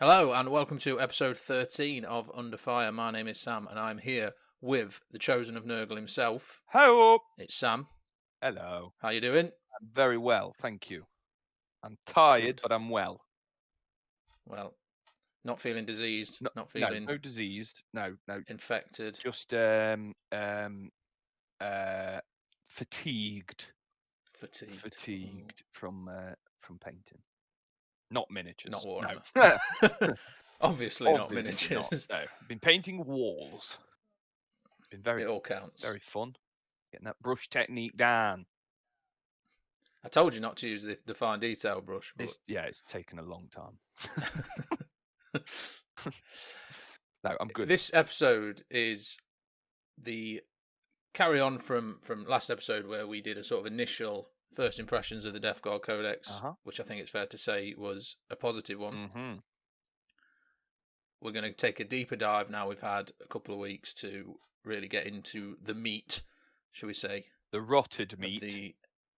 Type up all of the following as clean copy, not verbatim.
Hello and welcome to episode 13 of Under Fire. My name is Sam and I'm here with the chosen of Nurgle himself. Hello. It's Sam. Hello. How you doing? I'm very well, thank you. I'm tired, Good. but I'm well. Well, not feeling diseased, not No feeling diseased. No. infected. Just fatigued. Fatigued. From painting. Not miniatures. Not Warhammer. No. Obviously not Obviously miniatures. not. No. I've been painting walls. It's been It all counts. very fun. Getting that brush technique down. I told you not to use the fine detail brush, but It's taken a long time. No, I'm good. This episode is the carry on from last episode where we did a sort of initial first impressions of the Death Guard Codex, which I think it's fair to say was a positive one. Mm-hmm. We're going to take a deeper dive now. We've had a couple of weeks to really get into the meat, shall we say? The rotted meat.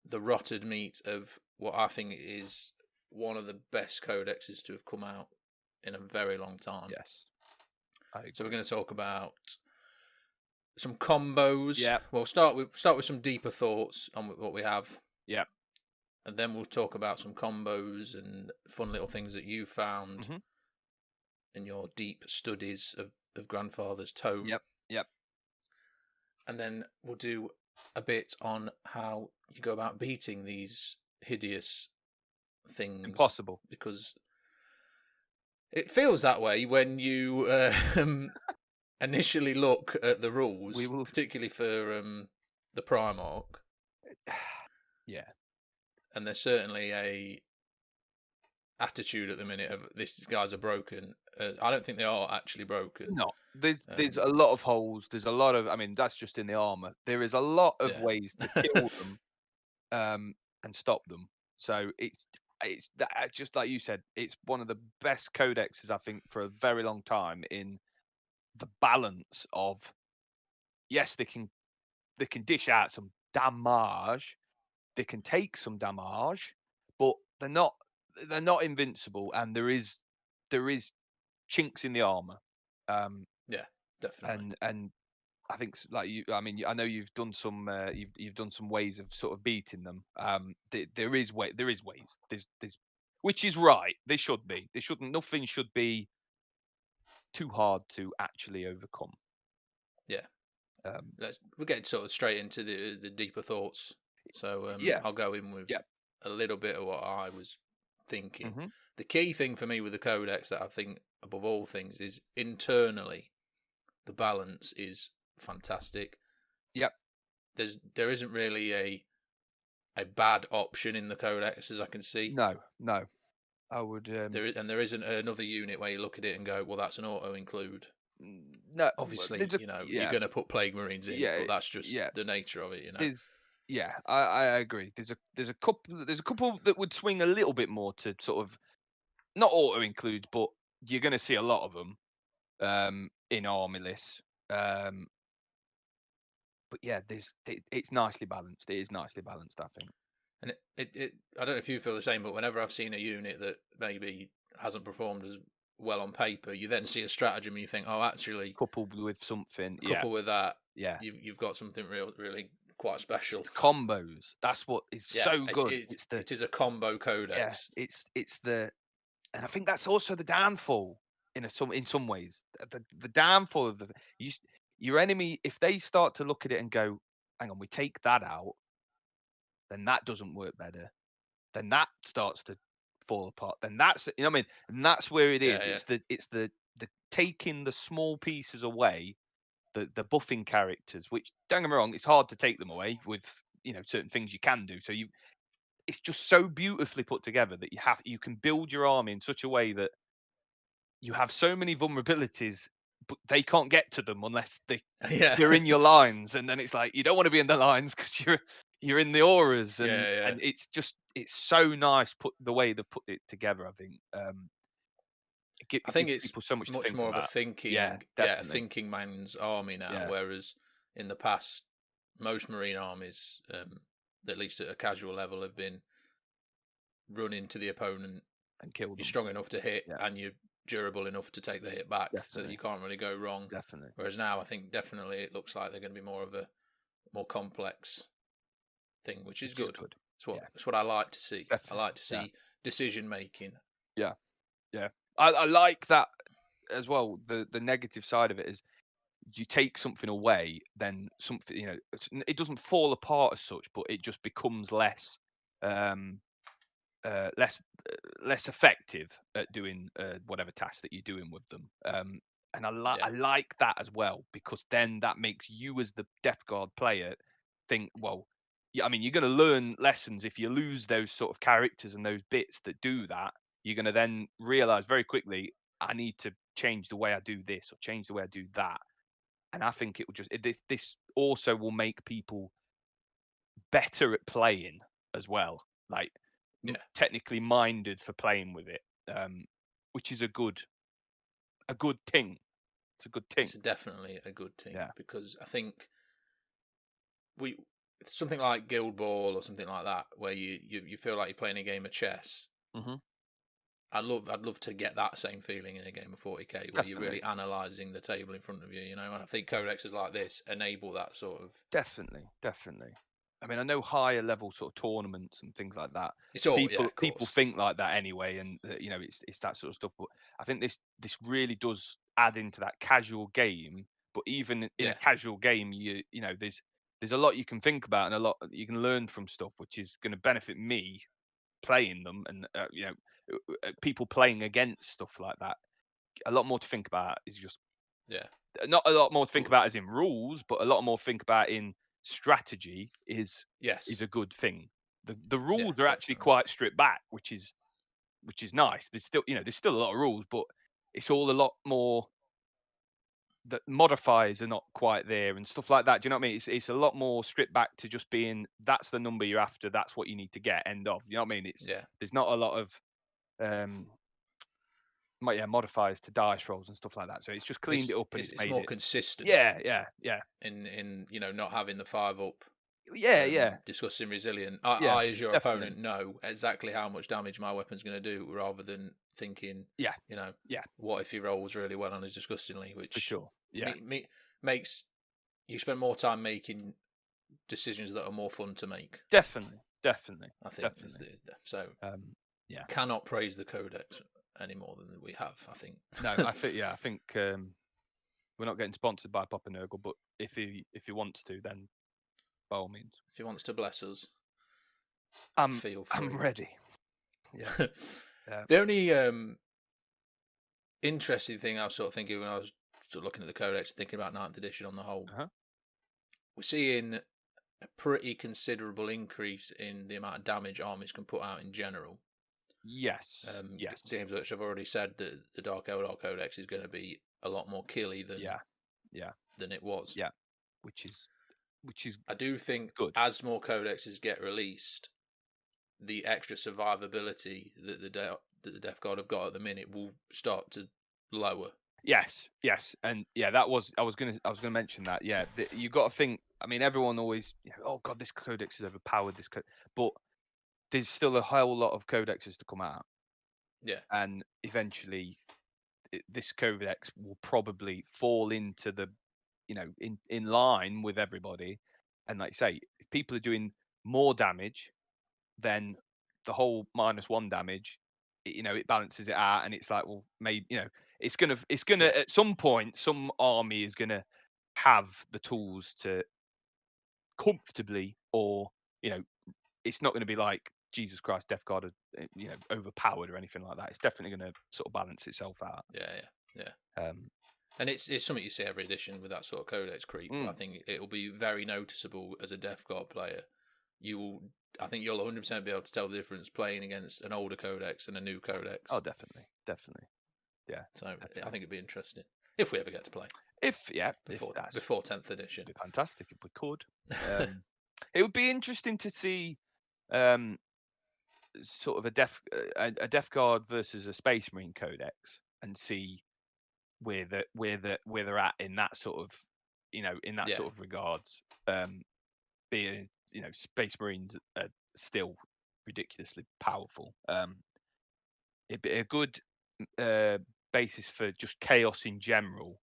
The rotted meat of what I think is one of the best codexes to have come out in a very long time. Yes. So we're going to talk about some combos. Yeah. We'll start with some deeper thoughts on what we have. Yeah. And then we'll talk about some combos and fun little things that you found in your deep studies of Grandfather's Tome. Yep. And then we'll do a bit on how you go about beating these hideous things. Impossible. Because it feels that way when you initially look at the rules, particularly for the Primarch. Yeah. And there's certainly a attitude at the minute of these guys are broken. I don't think they are actually broken. No, there's a lot of holes. There's a lot of. I mean, that's just in the armor. There is a lot of ways to kill them, and stop them. So it's just like you said. It's one of the best codexes I think for a very long time in the balance of. Yes, they can dish out some damage. They can take some damage, but they're not invincible, and there is chinks in the armor. Yeah, definitely. And I think like you, I mean, I know you've done some you've done some ways of sort of beating them. There is ways. There's which is right. They should be. They shouldn't. Nothing should be too hard to actually overcome. Yeah. We'll get sort of straight into the deeper thoughts. So I'll go in with a little bit of what I was thinking. The key thing for me with the Codex that I think above all things is internally the balance is fantastic. Yep. There isn't really a bad option in the Codex as I can see. No. I would there isn't another unit where you look at it and go, well, that's an auto include. No, obviously, you're going to put Plague Marines in, but that's just the nature of it, I agree. There's a couple that would swing a little bit more to sort of not auto include, but you're going to see a lot of them in army lists. But yeah, it's nicely balanced. It is nicely balanced, I think. And it I don't know if you feel the same, but whenever I've seen a unit that maybe hasn't performed as well on paper, you then see a stratagem and you think, oh, actually, coupled with something, with that, yeah, you've got something really quite special. It's the combos. That's what is so good. It is a combo codex. Yeah, and I think that's also the downfall in some ways. The downfall of your enemy, if they start to look at it and go, hang on, we take that out, then that doesn't work better. Then that starts to fall apart. Then that's what I mean, and that's where it is. Yeah, It's the taking the small pieces away, the buffing characters, which don't get me wrong, it's hard to take them away with certain things you can do. So it's just so beautifully put together that you can build your army in such a way that you have so many vulnerabilities, but they can't get to them unless they're in your lines, and then it's like you don't want to be in the lines because you're in the auras, and it's so nice the way they put it together. I think I think it's people so much more about. of a thinking man's army now, whereas in the past most Marine armies, at least at a casual level, have been run into the opponent and kill them. You're strong enough to hit, and you durable enough to take the hit back, so that you can't really go wrong. Definitely. Whereas now, I think definitely it looks like they're going to be more of a more complex thing, which is good. It's what I like to see. Definitely. I like to see decision making. Yeah. I like that as well. The negative side of it is, you take something away, then something, it doesn't fall apart as such, but it just becomes less effective at doing whatever task that you're doing with them. And I like that as well, because then that makes you as the Death Guard player think, well, yeah, I mean, you're going to learn lessons if you lose those sort of characters and those bits that do that. You're going to then realize very quickly, I need to change the way I do this or change the way I do that. And I think it will just this also will make people better at playing as well, like technically minded for playing with it, which is a good thing. It's a good thing. It's definitely a good thing, because I think something like Guild Ball or something like that, where you feel like you're playing a game of chess. Mm-hmm. I'd love to get that same feeling in a game of 40k, where you're really analysing the table in front of you, And I think codexes like this enable that sort of. Definitely. I mean, I know higher level sort of tournaments and things like that. It's all people think like that anyway, and it's that sort of stuff. But I think this really does add into that casual game. But even in a casual game, there's a lot you can think about and a lot you can learn from stuff, which is going to benefit me playing them, and people playing against stuff like that. A lot more to think about is just not a lot more to think about as in rules, but a lot more to think about in strategy is a good thing. The rules are actually quite stripped back, which is nice. There's still a lot of rules, but it's all a lot more. The modifiers are not quite there and stuff like that. Do you know what I mean? It's a lot more stripped back to just being, that's the number you're after, that's what you need to get, end of. You know what I mean? There's not a lot of modifiers to dice rolls and stuff like that. So it's just cleaned it up and it's made more consistent. Yeah. In not having the 5 up. Discussing resilient. I as your opponent know exactly how much damage my weapon's going to do, rather than thinking, what if he rolls really well on his disgustingly, which for sure, makes you spend more time making decisions that are more fun to make. Definitely. I think so. Cannot praise the Codex any more than we have. I think. No, I think we're not getting sponsored by Papa Nurgle, but if he wants to, then by all means. If he wants to bless us, feel free. I'm ready. Yeah. The only interesting thing I was sort of thinking when I was sort of looking at the Codex, thinking about 9th edition on the whole, we're seeing a pretty considerable increase in the amount of damage armies can put out in general. Yes. Games which have already said that the Dark Eldar Codex is going to be a lot more killy than than it was. Yeah, which is I do think good. As more codexes get released, the extra survivability that the Death Guard have got at the minute will start to lower. Yes, and that was I was gonna mention that. Yeah, you got to think. I mean, everyone always, oh god, this codex is overpowered. But there's still a whole lot of codexes to come out. Yeah, and eventually, this codex will probably fall into the, in line with everybody. And like you say, if people are doing more damage, then the whole -1 damage, it balances it out, and it's like, well, maybe, it's gonna at some point, some army is gonna have the tools to comfortably, or it's not going to be like, Jesus Christ, Death Guard are, overpowered or anything like that. It's definitely going to sort of balance itself out. Yeah. And it's something you see every edition with that sort of codex creep. I think it will be very noticeable as a Death Guard player. I think you'll 100% be able to tell the difference playing against an older codex and a new codex. Oh, definitely. Yeah. So definitely. I think it'd be interesting if we ever get to play. Before 10th edition. It'd be fantastic if we could. It would be interesting to see sort of a Death Guard versus a Space Marine codex, and see where they're at in that sort of, sort of regards. Being, Space Marines are still ridiculously powerful. It'd be a good basis for just chaos in general,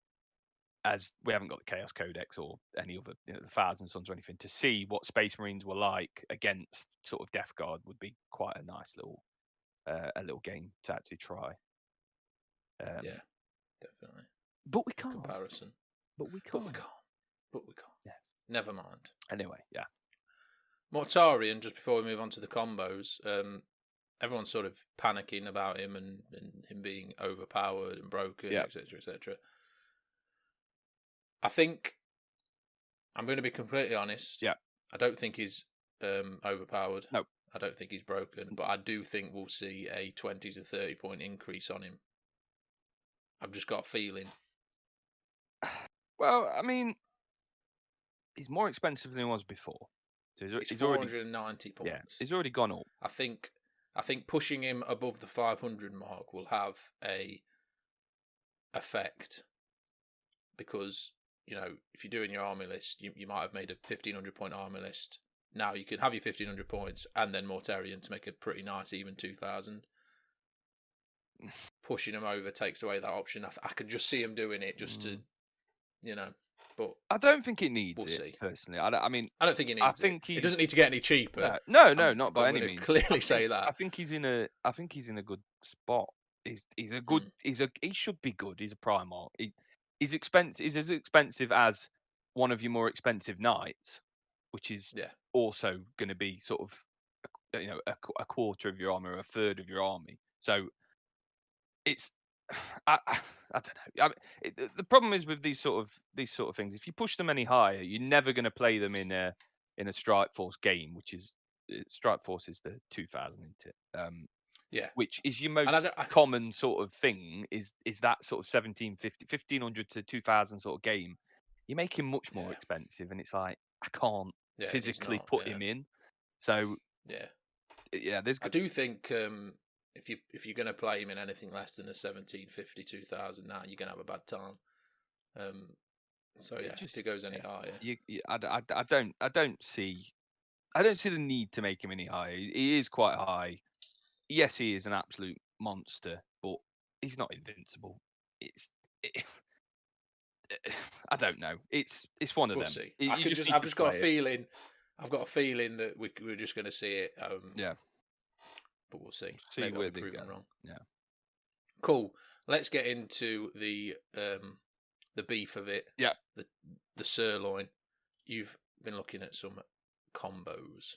as we haven't got the Chaos Codex or any other, the Thousand Sons or anything, to see what Space Marines were like against sort of Death Guard would be quite a nice little game to actually try. Yeah, definitely. But we can't. Comparison. But we can't. Yeah. Never mind. Anyway, yeah. Mortarion, just before we move on to the combos, everyone's sort of panicking about him and him being overpowered and broken, etc., etc. I think I'm going to be completely honest. Yeah. I don't think he's overpowered. No. I don't think he's broken, but I do think we'll see a 20 to 30 point increase on him. I've just got a feeling. Well, I mean, he's more expensive than he was before. So he's 490 points. Yeah, he's already gone up. I think pushing him above the 500 mark will have a effect, because if you're doing your army list, you might have made a 1500 point army list. Now you can have your 1500 points and then Mortarion to make a pretty nice even 2000. Pushing him over takes away that option. I could just see him doing it just to, but I don't think it needs it, personally. I don't think it needs it. It doesn't need to get any cheaper. No, not by any means. Clearly say that. I think he's in a good spot. He's a good. He should be good. He's a Primarch. He's expensive. He's as expensive as one of your more expensive knights, which is also going to be sort of, a quarter of your army or a third of your army. So it's. I don't know. The problem is with these sort of things. If you push them any higher, you're never going to play them in a Strike Force game, which is Strike Force is the 2000, isn't it? Which is your most common sort of thing. Is that sort of 1500 to 2000 sort of game? You make him much more expensive, and it's like I can't physically put him in. So I do think. If you're going to play him in anything less than a 1750, 2000 now, you're going to have a bad time. If it goes any higher, I don't see the need to make him any higher. He is quite high. Yes, he is an absolute monster, but he's not invincible. I don't know. It's one of them. See. I've just got a feeling. I've got a feeling that we're just going to see it. But we'll see. Maybe I'll be proven wrong. Yeah. Cool. Let's get into the beef of it. Yeah. The sirloin. You've been looking at some combos.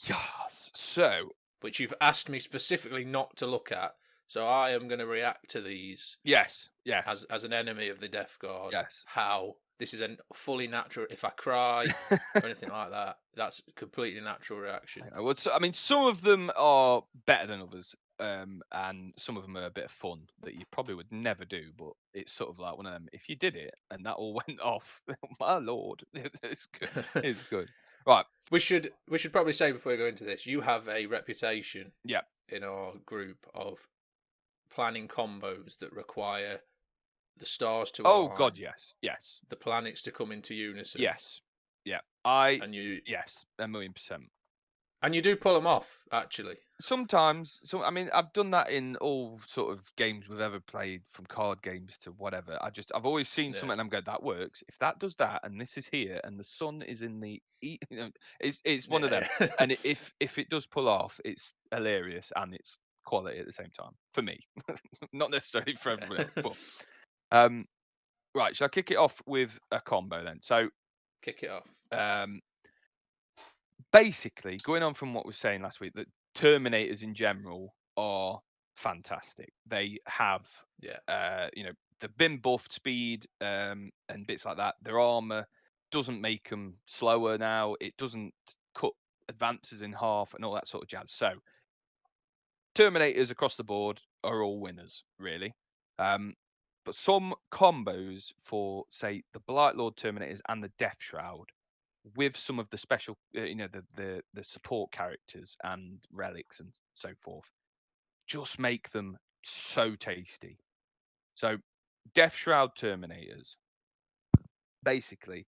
Yes. So, which you've asked me specifically not to look at. So I am going to react to these. Yes. As an enemy of the Death Guard. Yes. How this is a fully natural. If I cry or anything like that, that's a completely natural reaction. I mean, some of them are better than others, and some of them are a bit of fun that you probably would never do. But it's sort of like one of them. If you did it and that all went off, my lord, it's good. It's good. Right. We should probably say before we go into this, you have a reputation. Yeah. In our group of planning combos that require the stars to align. God, yes. The planets to come into unison. Yes. Yeah. Yes, 1,000,000%. And you do pull them off, actually. Sometimes. So I mean, I've done that in all sort of games we've ever played, from card games to whatever. I've always seen something and I'm going, that works. If that does that, and this is here, and the sun is in the, it's one of them. And if it does pull off, it's hilarious and it's quality at the same time for me, not necessarily for everyone else. But right, shall I kick it off with a combo then? So kick it off. Basically, going on from what we were saying last week, that Terminators in general are fantastic. They have, they've been buffed speed and bits like that. Their armor doesn't make them slower now. It doesn't cut advances in half and all that sort of jazz. So Terminators across the board are all winners, really. But some combos for, say, the Blightlord Terminators and the Death Shroud, with some of the special, the support characters and relics and so forth, just make them so tasty. So, Death Shroud Terminators, basically,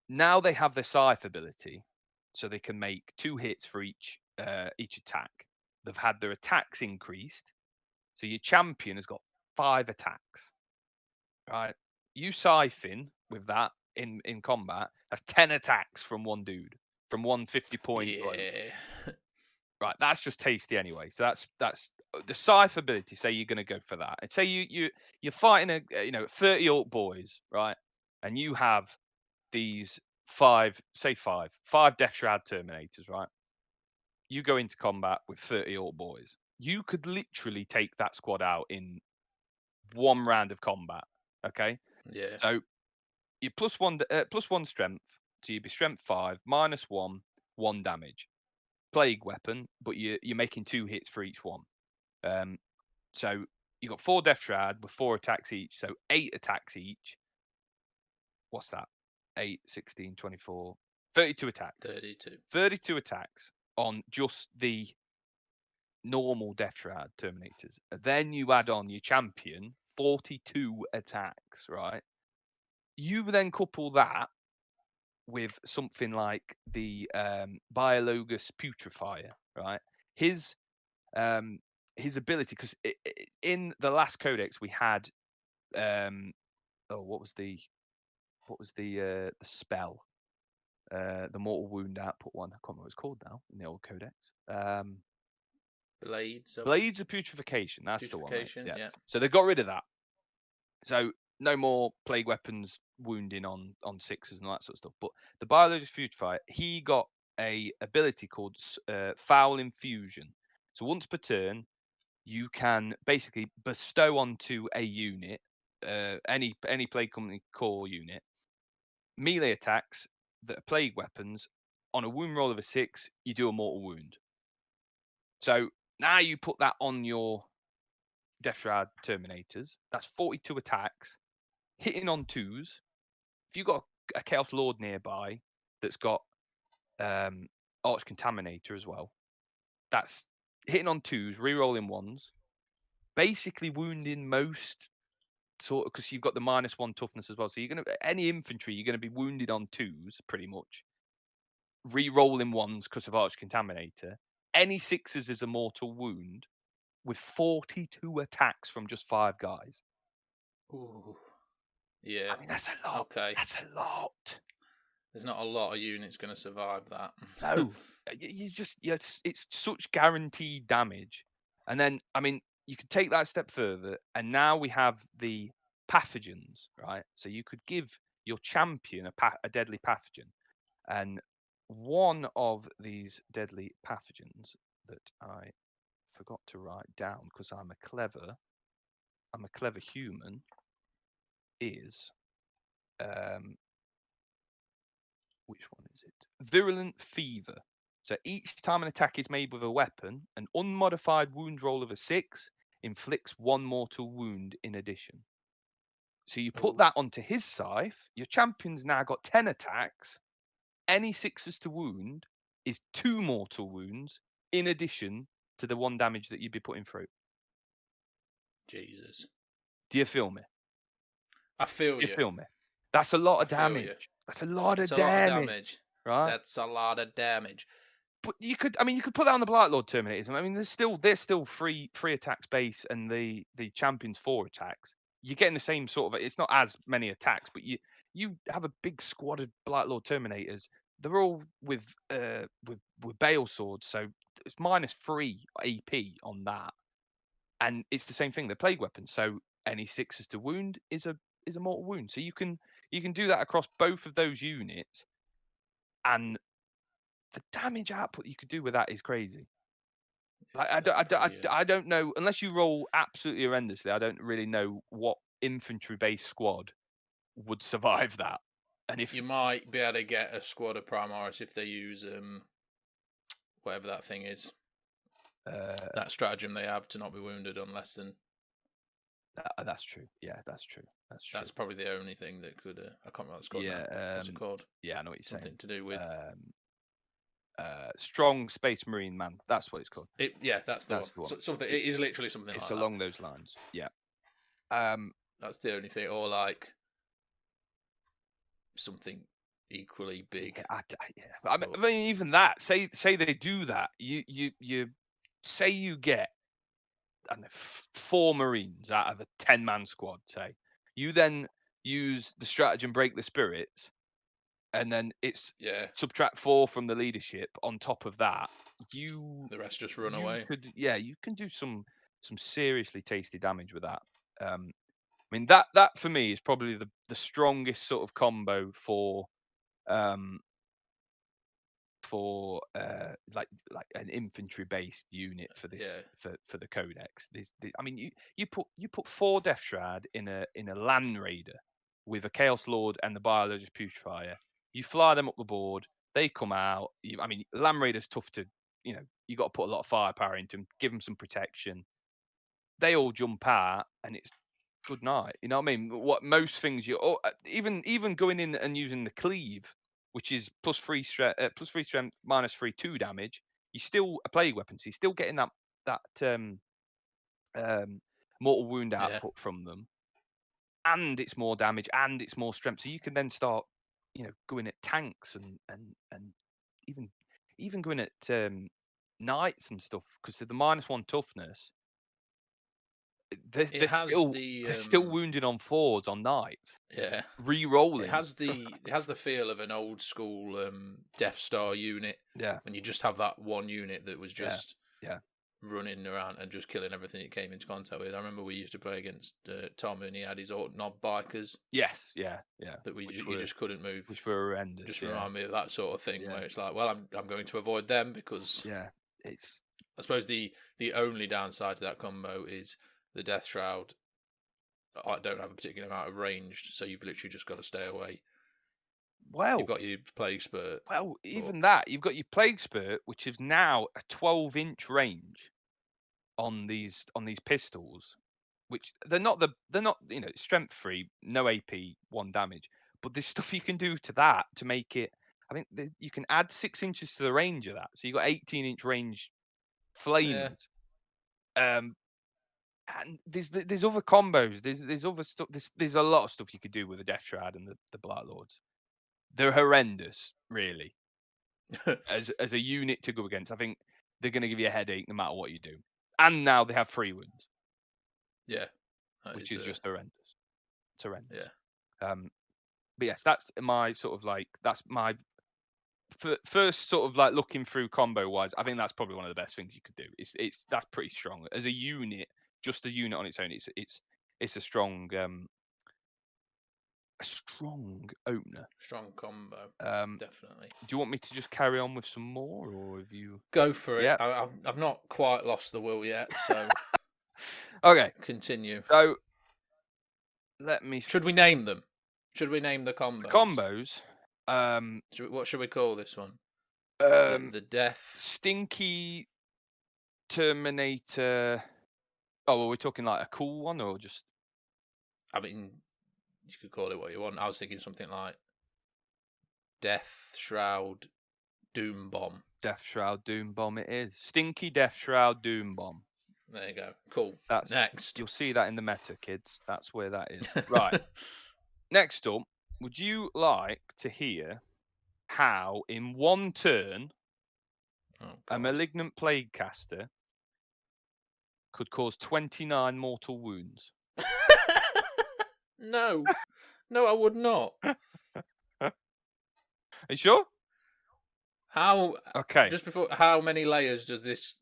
now they have their Scythe ability, so they can make 2 hits for each attack. They've had their attacks increased, so your champion has got 5 attacks. Right? You siphon with that in combat. That's 10 attacks from one dude, from one 50-point bloke. Right, that's just tasty anyway. So that's the scythe ability. Say you're going to go for that, and say you're fighting 30 orc boys, right? And you have these 5 Death Shroud Terminators, right? You go into combat with 30 orc boys. You could literally take that squad out in one round of combat. Okay. Yeah. So you +1 strength, so you'd be strength 5, -1, 1 damage. Plague weapon, but you're making 2 hits for each one. So you got 4 Death Shroud with 4 attacks each, so 8 attacks each. What's that? 8, 16, 24, 32 attacks. 32 attacks on just the normal Death Shroud Terminators. And then you add on your champion, 42 attacks, right? You then couple that with something like the Biologus Putrefier, right? His ability, because in the last Codex we had what was the spell? The Mortal Wound output one. I can't remember what it's called now in the old Codex. Blades of Putrefaction. That's the one. Right? Yeah. So they got rid of that. So no more plague weapons wounding on 6s and all that sort of stuff. But the Biologus Putrefier, he got a ability called Foul Infusion. So once per turn, you can basically bestow onto a unit, any Plague Company core unit, melee attacks that are plague weapons. On a wound roll of a 6, you do a mortal wound. So now you put that on your Death Shroud Terminators. That's 42 attacks, hitting on 2s. If you've got a Chaos Lord nearby that's got Arch Contaminator as well, that's hitting on 2s, re-rolling 1s, basically wounding most sort of, because you've got the -1 toughness as well. So you're gonna, any infantry, you're gonna be wounded on 2s pretty much. Re-rolling 1s because of Arch Contaminator. Any 6s is a mortal wound with 42 attacks from just 5 guys. Ooh. Yeah. I mean, that's a lot. Okay. That's a lot. There's not a lot of units going to survive that. No. It's such guaranteed damage. And then, I mean, you could take that a step further, and now we have the pathogens, right? So you could give your champion a deadly pathogen. And one of these deadly pathogens that I forgot to write down because I'm a clever human is which one is it? Virulent Fever. So each time an attack is made with a weapon, an unmodified wound roll of a 6 inflicts 1 mortal wound in addition. So you put that onto his scythe, your champion's now got 10 attacks. Any 6s to wound is 2 mortal wounds in addition to the 1 damage that you'd be putting through. Jesus. Do you feel me? I feel you. You feel me? That's a lot of damage. That's a lot of damage. Right? That's a lot of damage. But you could put that on the Blight Lord Terminators. I mean, they're still 3 attacks base, and the champion's 4 attacks. You're getting the same sort of. It's not as many attacks, but you have a big squad of Blight Lord Terminators. They're all with Bale swords, so it's -3 AP on that, and it's the same thing. They're plague weapons, so any 6s to wound is a mortal wound. So you can do that across both of those units, and the damage output you could do with that is crazy. Like, I don't know, unless you roll absolutely horrendously. I don't really know what infantry-based squad would survive that. And if you might be able to get a squad of Primaris if they use whatever that thing is, that stratagem they have to not be wounded on less than. That's true. Yeah, that's true. That's probably the only thing that could. I can't remember what it's called. Yeah, what's it called? Yeah, I know what you're saying. Something to do with Strong Space Marine Man. That's what it's called. That's the one. So, something. It is literally something. It's like along those lines. Yeah. That's the only thing, or like something equally big. I mean, even that. Say they do that. You say you get I don't know, 4 Marines out of a 10-man squad, say. You then use the stratagem break the spirits, and then it's subtract 4 from the leadership on top of that. The rest just run away. You can do some seriously tasty damage with that. I mean that for me is probably the strongest sort of combo for like an infantry based unit for this for the Codex. I mean you put 4 Death Shroud in a Land Raider with a Chaos Lord and the Biologist Putrefier. You fly them up the board, they come out. I mean Land Raider's tough to, you got to put a lot of firepower into them, give them some protection. They all jump out and it's good night. You know what I mean? What most things even going in and using the cleave, which is +3 strength, -3 2 damage. You're still a plague weapon, so you're still getting that mortal wound output from them, and it's more damage and it's more strength. So you can then start, going at tanks and even going at knights and stuff, because of the -1 toughness. They're still wounded on 4s on knights. Yeah, re-rolling. It has the feel of an old school Death Star unit. Yeah, when you just have that one unit that was just running around and just killing everything it came into contact with. I remember we used to play against Tom, and he had his knob bikers. Yes, yeah. That you just couldn't move, which were horrendous. Just remind me of that sort of thing where it's like, well, I'm going to avoid them because it's. I suppose the only downside to that combo is the Death Shroud. I don't have a particular amount of range, so you've literally just got to stay away. Well, you've got your Plague Spurt. Well, even that, you've got your Plague Spurt, which is now a 12-inch range on these pistols, which they're not strength 3, no AP, 1 damage, but there's stuff you can do to that to make it. I think you can add 6 inches to the range of that, so you got 18-inch range flames. And there's other combos. There's other stuff. There's a lot of stuff you could do with the Death Shroud and the Blight Lords. They're horrendous, really. as a unit to go against, I think they're going to give you a headache no matter what you do. And now they have 3 wounds. Yeah, which is just horrendous. It's horrendous. Yeah. But yes, that's my sort of like first sort of like looking through combo wise. I think that's probably one of the best things you could do. That's pretty strong as a unit. Just a unit on its own, it's a strong opener. Strong combo. Definitely. Do you want me to just carry on with some more, or have you go for it? Yeah. I've not quite lost the will yet, so okay. Continue. So let me. Should we name them? Should we name the combos? What should we call this one? The Death Stinky Terminator. Oh, well, we're talking like a cool one, or just? I mean, you could call it what you want. I was thinking something like Death Shroud Doom Bomb. Death Shroud Doom Bomb. It is Stinky Death Shroud Doom Bomb. There you go. Cool. That's next. You'll see that in the meta, kids. That's where that is. Right. Next up, would you like to hear how, in one turn, a Malignant Plague Caster could cause 29 mortal wounds? No, I would not. Are you sure? How? Okay. Just before, how many layers does this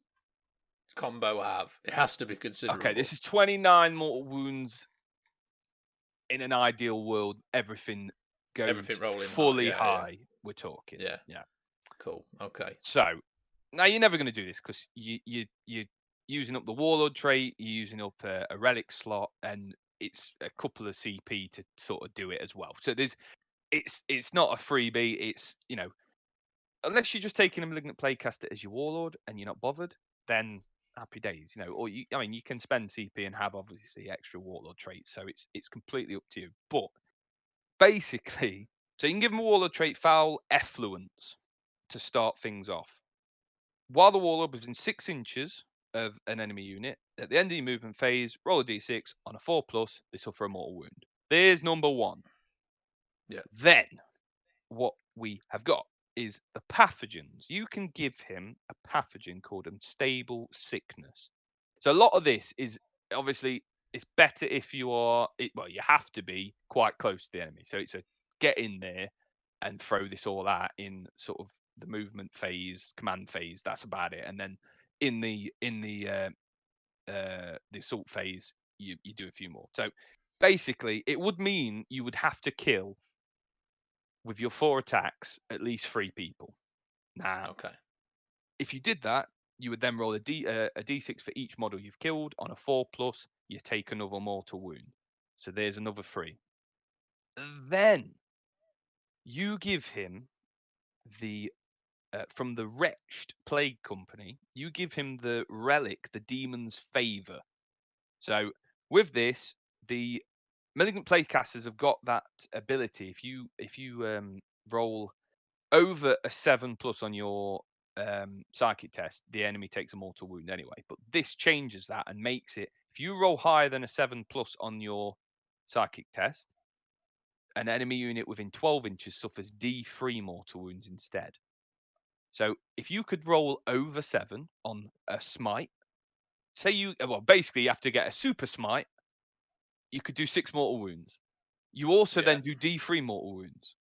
combo have? It has to be considerable. Okay, this is 29 mortal wounds. In an ideal world, everything goes fully high. Yeah. We're talking. Yeah. Cool. Okay. So now you're never going to do this because you're using up the Warlord trait, you're using up a relic slot, and it's a couple of CP to sort of do it as well. So it's not a freebie. It's, unless you're just taking a Malignant Plaguecaster as your Warlord and you're not bothered, then happy days, or you can spend CP and have obviously extra Warlord traits, so it's completely up to you. But basically, so you can give them a Warlord trait, Foul Effluence, to start things off. While the Warlord was in 6 inches of an enemy unit, at the end of your movement phase, roll a d6. On a 4+, they suffer a mortal wound. There's number 1. Yeah. Then what we have got is the pathogens. You can give him a pathogen called Unstable Sickness. So a lot of this is obviously it's better if you are. You have to be quite close to the enemy. So it's a get in there and throw this all out in sort of the movement phase, command phase. That's about it. And then in the assault phase, you do a few more. So basically, it would mean you would have to kill with your 4 attacks at least 3 people. Now, okay. if you did that, you would then roll a d6 for each model you've killed. On a 4+, you take another mortal wound. So there's another 3. Then you give him the from the Wretched Plague Company, you give him the relic, the Demon's Favor. So with this, the Malignant Plaguecasters have got that ability. If you roll over a 7+ on your psychic test, the enemy takes a mortal wound anyway. But this changes that and makes it, if you roll higher than a 7+ on your psychic test, an enemy unit within 12 inches suffers D3 mortal wounds instead. So if you could roll over 7 on a smite, basically you have to get a super smite, you could do 6 mortal wounds. You also then do D3 mortal wounds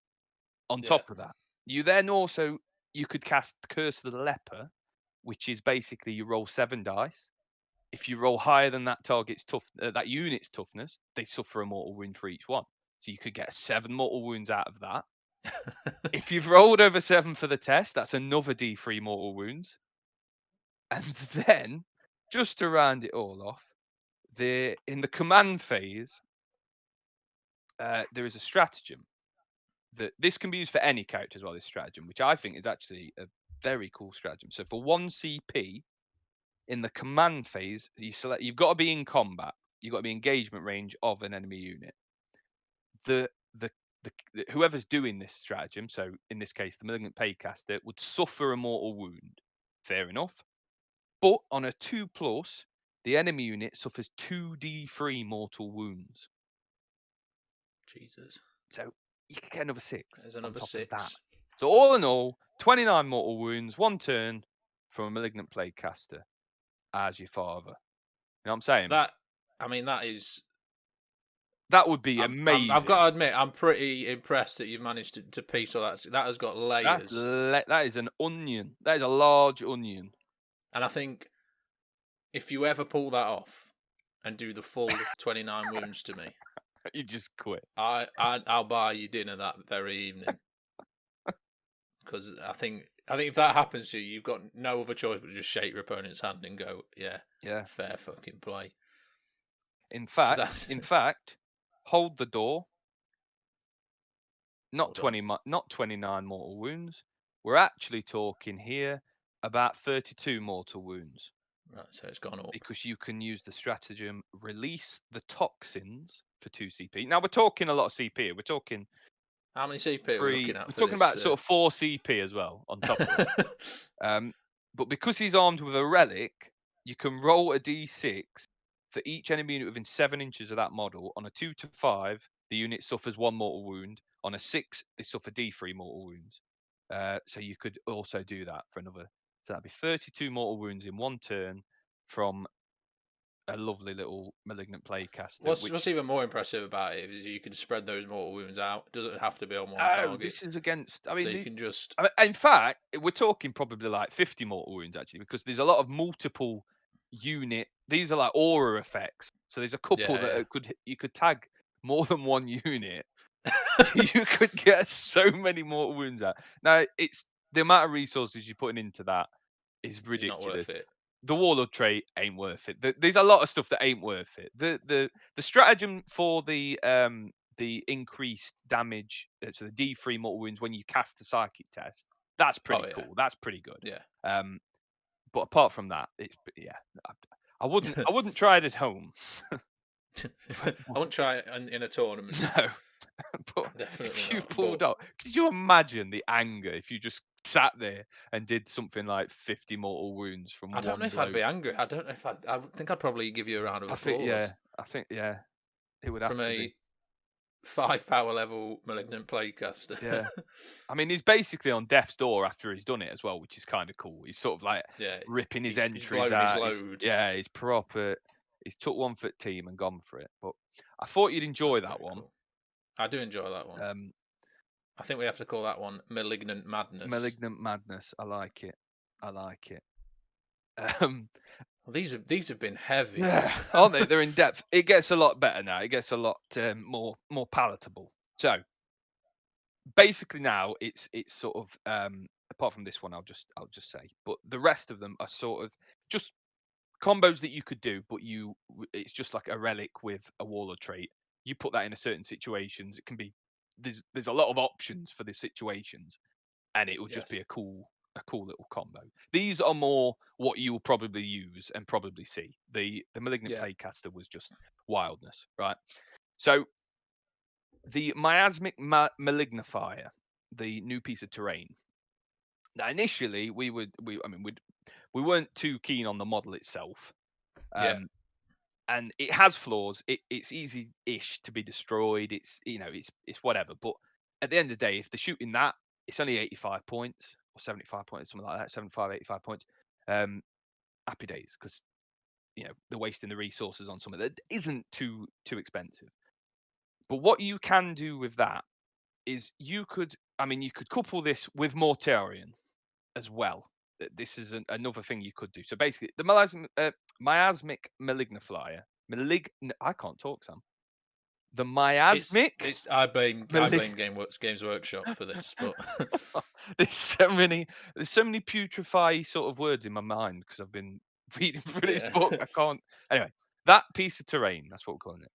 on top of that. You then also, you could cast Curse of the Leper, which is basically you roll 7 dice. If you roll higher than that target's that unit's toughness, they suffer a mortal wound for each one. So you could get 7 mortal wounds out of that. If you've rolled over 7 for the test, that's another D3 mortal wounds. And then, just to round it all off, in the command phase, there is a stratagem. This can be used for any character as well, this stratagem, which I think is actually a very cool stratagem. So for 1 CP, in the command phase, you've got to be in combat. You've got to be engagement range of an enemy unit. Whoever's doing this stratagem, so in this case, the Malignant Plaguecaster, would suffer a mortal wound. Fair enough. But on a 2+, the enemy unit suffers 2d3 mortal wounds. Jesus. So you can get another 6 There's on another top 6. of that. So all in all, 29 mortal wounds, 1 turn from a Malignant Plaguecaster as your father. You know what I'm saying? That would be amazing. I've got to admit, I'm pretty impressed that you've managed to piece all that. That has got layers. That is an onion. That is a large onion. And I think if you ever pull that off and do the full 29 wounds to me, you just quit. I'll buy you dinner that very evening. Because I think if that happens to you, you've got no other choice but to just shake your opponent's hand and go, yeah, fair fucking play. In fact, hold the door. Not 29 mortal wounds. We're actually talking here about 32 mortal wounds. Right, so it's gone up. Because you can use the stratagem, release the toxins for 2 CP. Now we're talking a lot of CP here. We're talking... How many CP are we looking at? We're talking about sort of 4 CP as well on top of it. But because he's armed with a relic, you can roll a D6 for each enemy unit within 7 inches of that model. On a 2 to 5, the unit suffers 1 mortal wound. On a 6, they suffer D3 mortal wounds. So you could also do that for another. So that'd be 32 mortal wounds in 1 turn from a lovely little Malignant Plaguecaster. What's even more impressive about it is you can spread those mortal wounds out. It doesn't have to be on one target. This is against... I mean, so you can just... in fact, we're talking probably like 50 mortal wounds, actually, because there's a lot of multiple unit... These are like aura effects. So there's a couple that you could tag more than 1 unit. You could get so many mortal wounds out. Now, it's the amount of resources you're putting into that is ridiculous. It's not worth it. The Warlord trait ain't worth it. There's a lot of stuff that ain't worth it. The stratagem for the increased damage, so the D3 mortal wounds when you cast a psychic test, that's pretty cool. That's pretty good. Yeah. But apart from that, I wouldn't try it at home. I wouldn't try it in a tournament. No. But definitely if you pulled out, could you imagine the anger if you just sat there and did something like 50 mortal wounds from one blow? I don't know if I'd be angry. I don't know if I think I'd probably give you a round of applause. I think it would have to be. 5 power level Malignant Plaguecaster. Yeah. I mean, he's basically on death's door after he's done it as well, which is kind of cool. He's sort of like ripping his entries out. His load. He's proper. He's took one for the team and gone for it. But I thought you'd enjoy that one. Cool. I do enjoy that one. I think we have to call that one Malignant Madness. Malignant Madness. I like it. Well, these have been heavy, aren't they? They're in depth. It gets a lot better now. It gets a lot more palatable. So basically now it's sort of apart from this one, I'll just say, but the rest of them are sort of just combos that you could do, but it's just like a relic with a Warlord trait. You put that in a certain situations. It can be there's a lot of options for the situations, and it will just be a cool little combo. These are more what you will probably use and probably see. The Malignant Plaguecaster was just wildness, right? So the Miasmic Malignifier, the new piece of terrain. Now initially we weren't too keen on the model itself. And it has flaws. It's easy-ish to be destroyed. It's it's whatever. But at the end of the day, if they're shooting that, it's only 85 points or 75 points, something like that. 75, 85 points. Happy days, because they're wasting the resources on something that isn't too expensive. But what you can do with that is you could couple this with Mortarion as well. This is another thing you could do. So basically, the Miasmic Malignifier. I can't talk, Sam. The Miasmic. I blame Games Workshop for this, but there's so many putrefy sort of words in my mind because I've been reading through this book. I can't. Anyway, that piece of terrain, that's what we're calling it,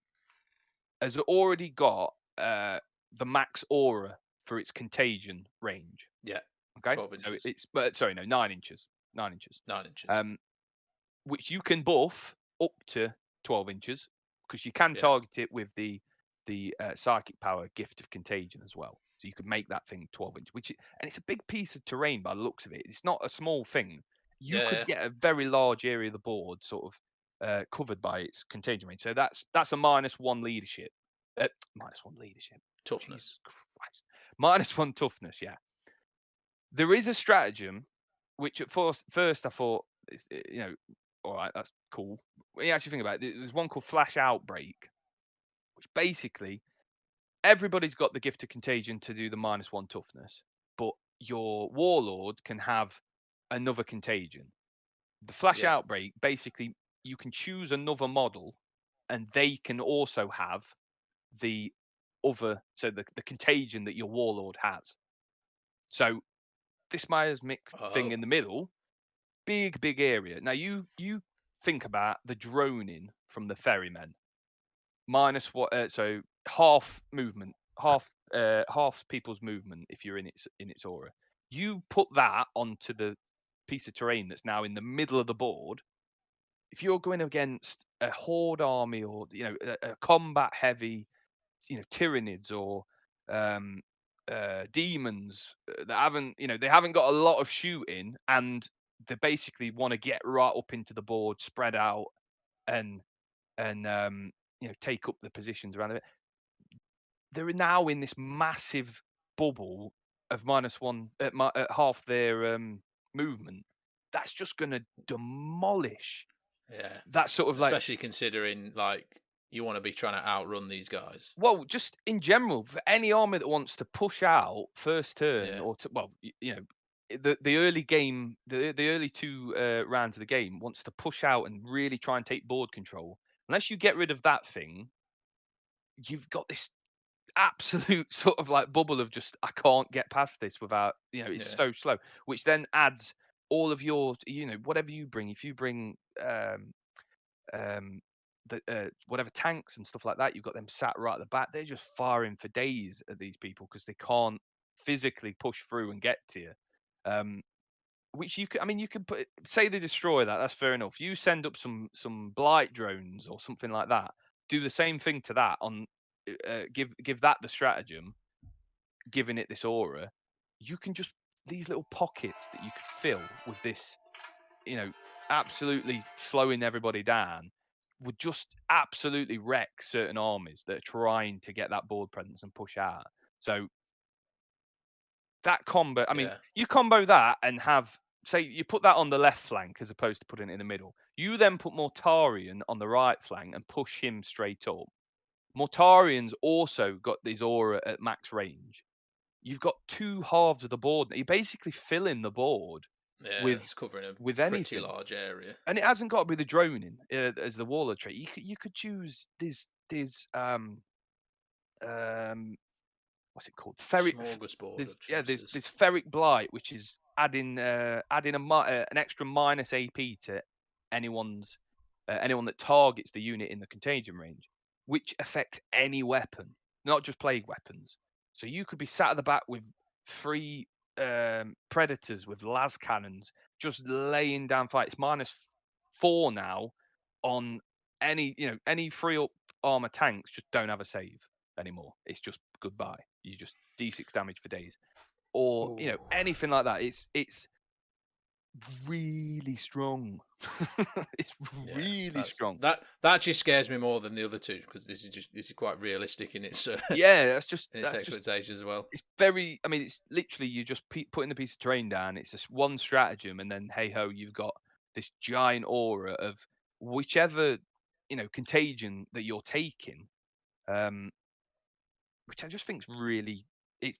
has already got the max aura for its contagion range. Yeah. Okay. 12 inches. So 9 inches. 9 inches. 9 inches. Which you can buff up to 12 inches because you can target it with the psychic power Gift of Contagion as well. So you could make that thing 12 inches, and it's a big piece of terrain by the looks of it. It's not a small thing. You could get a very large area of the board sort of covered by its contagion range. So that's a -1 leadership. -1 leadership. Toughness. -1 toughness, yeah. There is a stratagem, which at first I thought, all right, that's cool. When you actually think about it, there's one called Flash Outbreak, which basically everybody's got the Gift of Contagion to do the -1 toughness, but your Warlord can have another contagion. The Flash Outbreak, basically, you can choose another model, and they can also have the other, so the contagion that your Warlord has. So this Miasmic thing in the middle, big area. Now you think about the droning from the ferrymen. So half movement, half people's movement if you're in its aura. You put that onto the piece of terrain that's now in the middle of the board. If you're going against a horde army or a combat heavy, Tyranids or demons that haven't got a lot of shooting, and they basically want to get right up into the board, spread out, and take up the positions around it. They're now in this massive bubble of -1 at half their movement. That's just going to demolish. Yeah, that sort of especially considering you want to be trying to outrun these guys. Well, just in general, for any army that wants to push out first turn or the early game, the early 2 rounds of the game wants to push out and really try and take board control. Unless you get rid of that thing, you've got this absolute sort of bubble of just, I can't get past this without, it's so slow, which then adds all of your, whatever you bring. If you bring whatever tanks and stuff like that, you've got them sat right at the back. They're just firing for days at these people because they can't physically push through and get to you. Which you can put, say they destroy that. That's fair enough. You send up some blight drones or something like that. Do the same thing to that on. Give that the stratagem, giving it this aura. You can just these little pockets that you could fill with this, absolutely slowing everybody down. would just absolutely wreck certain armies that are trying to get that board presence and push out. So that combo, I mean, you combo that and have, say, you put that on the left flank as opposed to putting it in the middle. You then put Mortarion on the right flank and push him straight up. Mortarion's also got this aura at max range. You've got two halves of the board. You're basically filling the board it's covering a with pretty anything. large area. And it hasn't got to be the droning as the Warlord trait. You could choose this what's it called? Smorgasbord of choices. There's Ferric Blight, which is adding an extra minus AP to anyone that targets the unit in the contagion range, which affects any weapon, not just plague weapons. So you could be sat at the back with 3 predators with las cannons, just laying down fights. -4 now on any 3 up armor tanks. Just don't have a save anymore. It's just goodbye. You just D6 damage for days, or anything like that. It's really strong. It's really strong. That actually scares me more than the other two, because this is quite realistic in its that's its expectations as well. It's very, I mean, it's literally you just putting the piece of terrain down. It's just one stratagem, and then hey ho, you've got this giant aura of whichever contagion that you're taking, which I just think's really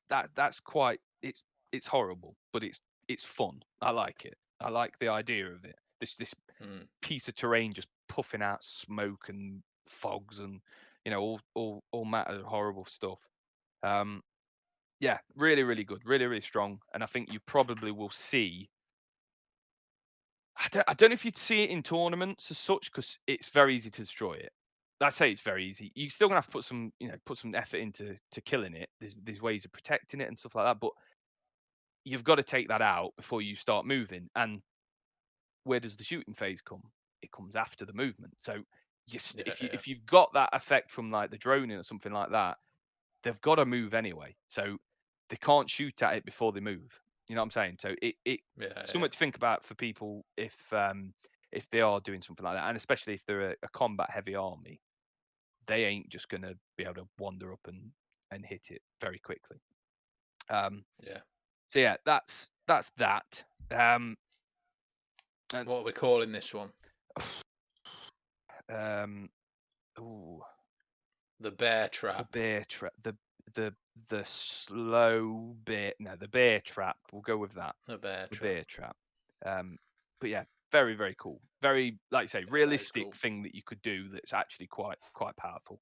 that's quite it's horrible, but it's fun. I like it. I like the idea of it. This piece of terrain just puffing out smoke and fogs and all matter of horrible stuff. Really, really good, really, really strong. And I think you probably will see. I don't know if you'd see it in tournaments as such, because it's very easy to destroy it. I say it's very easy. You're still gonna have to put some effort into killing it. There's ways of protecting it and stuff like that, but you've got to take that out before you start moving. And where does the shooting phase come? It comes after the movement. So if you've got that effect from like the droning or something like that, they've got to move anyway. So they can't shoot at it before they move. You know what I'm saying? So something to think about for people if they are doing something like that, and especially if they're a combat heavy army, they ain't just gonna be able to wander up and hit it very quickly. So yeah, that's that. And what are we calling this one? The bear trap. The bear trap. The slow bear. No, the bear trap. We'll go with that. The bear trap. But yeah, very, very cool. Very, like you say, realistic thing that you could do that's actually quite powerful.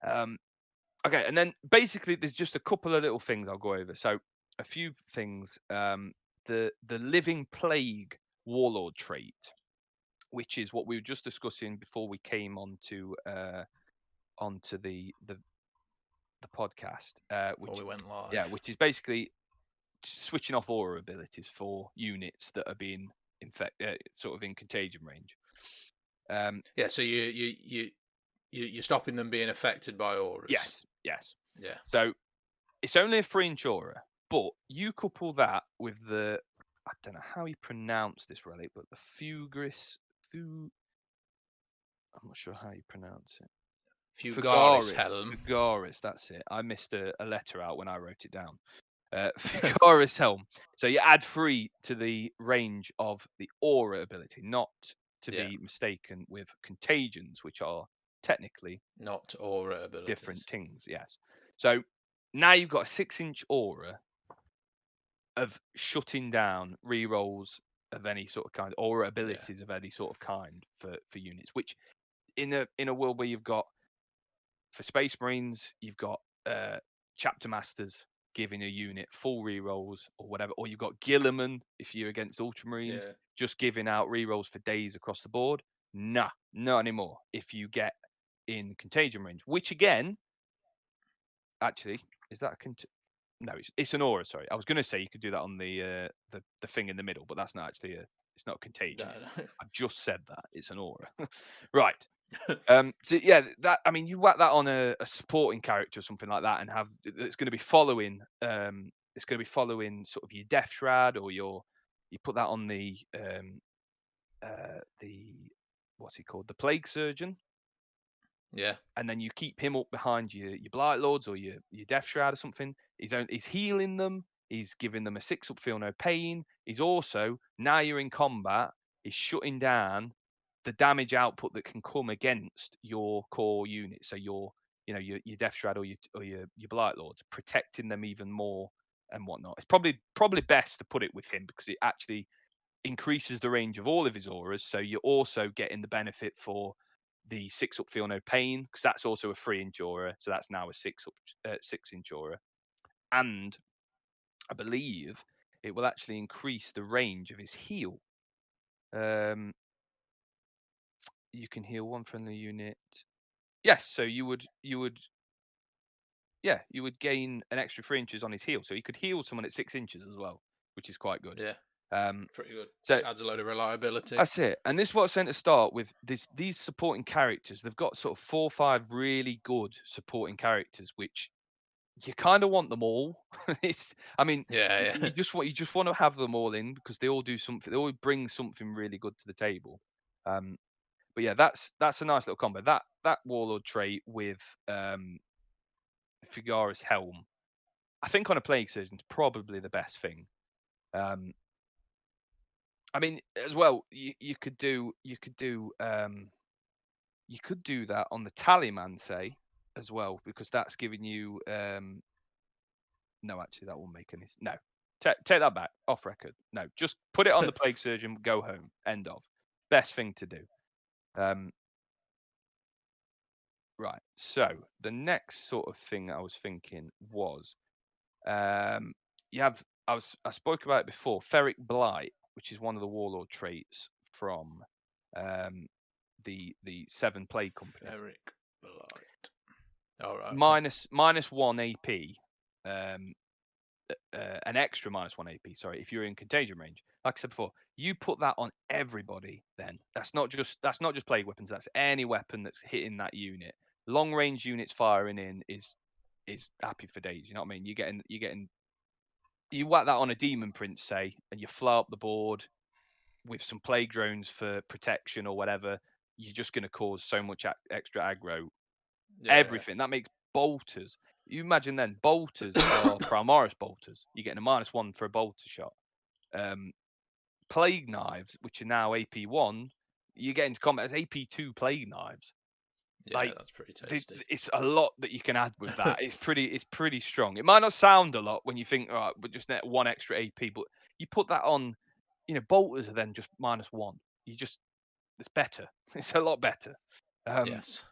Okay, and then basically there's just a couple of little things I'll go over. So a few things. The living plague warlord trait, which is what we were just discussing before we came onto the podcast. Before we went live. Yeah, which is basically switching off aura abilities for units that are being sort of in contagion range. So you're stopping them being affected by auras. Yes. Yeah. So it's only a 3-inch aura, but you couple that with the, I don't know how you pronounce this relic, but the Fugris. I'm not sure how you pronounce it. Fugaris Helm. Fugaris, that's it. I missed a letter out when I wrote it down. Fugaris Helm. So you add 3 to the range of the aura ability, not to be mistaken with contagions, which are technically not aura abilities. Different things, yes. So now you've got a 6-inch aura of shutting down rerolls of any sort of kind, aura abilities of any sort of kind for units, which in a world where you've got, for Space Marines, you've got chapter masters giving a unit full rerolls or whatever, or you've got Gilliman if you're against Ultramarines just giving out rerolls for days across the board. Nah, not anymore. If you get in contagion range, which again, actually, is that no, it's an aura. Sorry, I was going to say you could do that on the thing in the middle, but that's not actually it's not contagion. No. I just said that it's an aura, right? So yeah, that, I mean, you whack that on a supporting character or something like that, and it's going to be following. It's going to be following sort of your Death Shroud, or you put that on the what's he called? The Plague Surgeon. Yeah. And then you keep him up behind your Blight Lords or your Death Shroud or something. He's healing them. He's giving them a 6-up feel no pain. He's also, now you're in combat, he's shutting down the damage output that can come against your core unit. So your Death Shroud or your Blight Lords, protecting them even more and whatnot. It's probably best to put it with him because it actually increases the range of all of his auras. So you're also getting the benefit for the 6-up feel no pain, because that's also a 3-inch aura. So that's now a 6-inch aura. And I believe it will actually increase the range of his heal. You can heal one friendly unit. Yes, so you would gain an extra 3 inches on his heal. So he could heal someone at 6 inches as well, which is quite good. Yeah. Pretty good. So just adds a load of reliability. That's it. And this is what I was saying to start with. These supporting characters, they've got sort of 4 or 5 really good supporting characters, which you kind of want them all. You just want to have them all in because they all do something. They all bring something really good to the table. But yeah, that's a nice little combo. That Warlord trait with Figara's helm, I think on a Plague Surgeon is probably the best thing. I mean, as well, you could do that on the Tallyman, say, as well, because that's giving you no, actually that won't make any no. Take that back, off record. No, just put it on the Plague Surgeon, go home. End of. Best thing to do. Right. So the next sort of thing I was thinking was I spoke about it before, Ferric Blight, which is one of the Warlord traits from the 7 plague companies. Ferric Blight. All right. -1 AP, an extra -1 AP. Sorry, if you're in contagion range. Like I said before, you put that on everybody. Then that's not just plague weapons. That's any weapon that's hitting that unit. Long range units firing in is happy for days. You know what I mean? You whack that on a demon prince, say, and you fly up the board with some plague drones for protection or whatever. You're just going to cause so much extra aggro. Yeah. Everything that makes bolters. You imagine then bolters are Primaris bolters. You're getting a -1 for a bolter shot. Plague knives, which are now AP1, you get into combat as AP2 plague knives. Yeah, that's pretty tasty. It's a lot that you can add with that. It's pretty strong. It might not sound a lot when you think, all right, but just net 1 extra AP, but you put that on, bolters are then just -1. It's better. It's a lot better. Yes.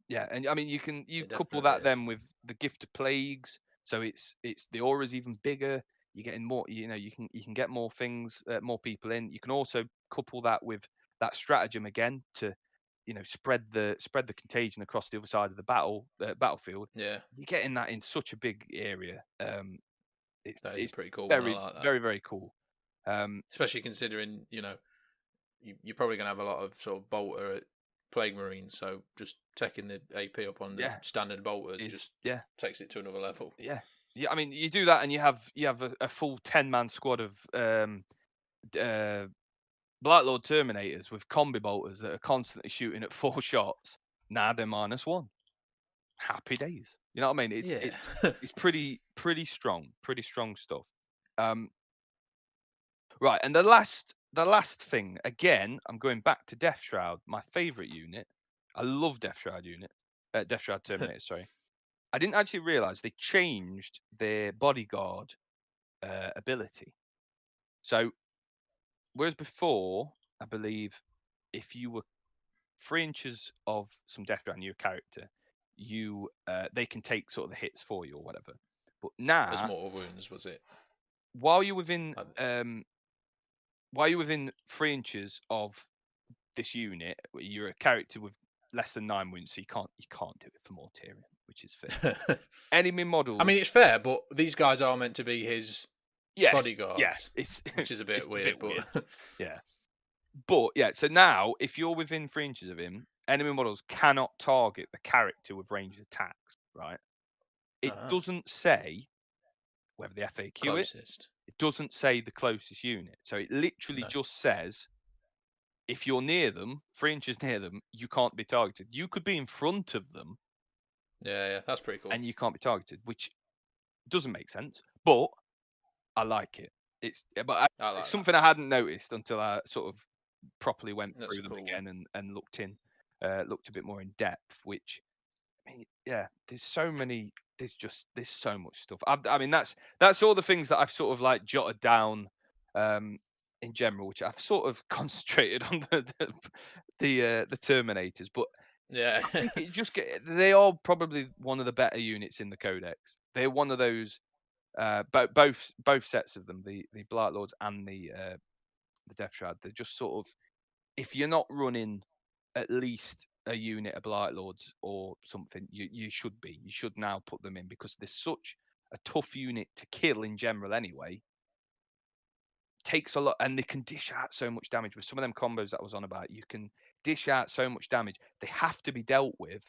Yeah, and I mean you couple that then with the gift of plagues, so it's the aura's even bigger. You're getting more, you can get more things, more people in. You can also couple that with that stratagem again to spread the contagion across the other side of the battlefield. Yeah, you're getting that in such a big area. It's pretty cool. Very, I like that. very, very cool. Especially considering you're probably gonna have a lot of sort of bolter plague marines, so just taking the AP up on the standard bolters takes it to another level. Yeah. I mean, you do that and you have a full 10-man squad of Blightlord Terminators with combi bolters that are constantly shooting at 4 shots. Now they're -1. Happy days. You know what I mean? It's pretty strong stuff. Right, and the last thing, again, I'm going back to Death Shroud, my favorite unit. I love Death Shroud Terminators. Sorry, I didn't actually realize they changed their bodyguard ability. So whereas before, I believe if you were 3 inches of some Death Shroud in your character, they can take sort of the hits for you or whatever. But now, as mortal wounds, was it? While you're within 3 inches of this unit, you're a character with less than 9 wounds, so you can't do it for Mortarion, which is fair. Enemy models. I mean, it's fair, but these guys are meant to be his bodyguards. Yeah, which is a bit weird, but weird. Yeah. But yeah, so now if you're within 3 inches of him, enemy models cannot target the character with ranged attacks. Right? It doesn't say whether the FAQ closest. It doesn't say the closest unit. So it literally just says if you're near them, 3 inches near them, you can't be targeted. You could be in front of them. Yeah, that's pretty cool. And you can't be targeted, which doesn't make sense, but I like it. It's something I hadn't noticed until I sort of properly went through them again and looked a bit more in depth. Which, I mean, yeah, there's so much stuff. I mean, that's all the things that I've sort of like jotted down in general, which I've sort of concentrated on the Terminators, but yeah, I think they are probably one of the better units in the Codex. They're one of those both sets of them, the Blight Lords and the Death Shroud. They're just sort of, if you're not running at least a unit of Blight Lords or something, you should now put them in, because they're such a tough unit to kill in general anyway. Takes a lot, and they can dish out so much damage with some of them combos that I was on about. You can dish out so much damage. They have to be dealt with,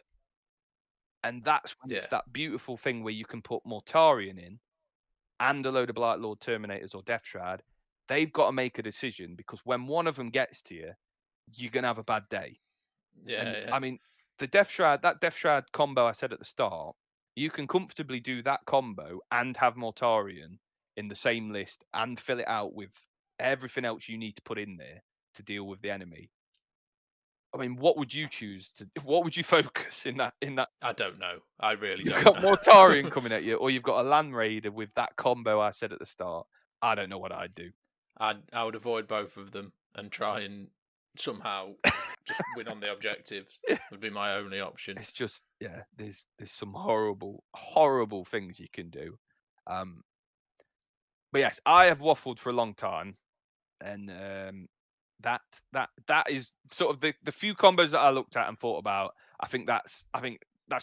and that's when it's that beautiful thing where you can put Mortarion in and a load of Blight Lord Terminators or Death Shroud. They've got to make a decision, because when one of them gets to you, you're gonna have a bad day. I mean, that Death Shroud combo I said at the start, you can comfortably do that combo and have Mortarion in the same list and fill it out with everything else you need to put in there to deal with the enemy. I mean, what would you choose to? What would you focus in that? I don't know. I really don't. You've got Mortarion coming at you, or you've got a Land Raider with that combo I said at the start. I don't know what I'd do. I would avoid both of them and try and somehow just win on the objectives. Would be my only option. It's just, yeah, there's some horrible things you can do. But yes, I have waffled for a long time, and that is sort of the few combos that I looked at and thought about. I think that's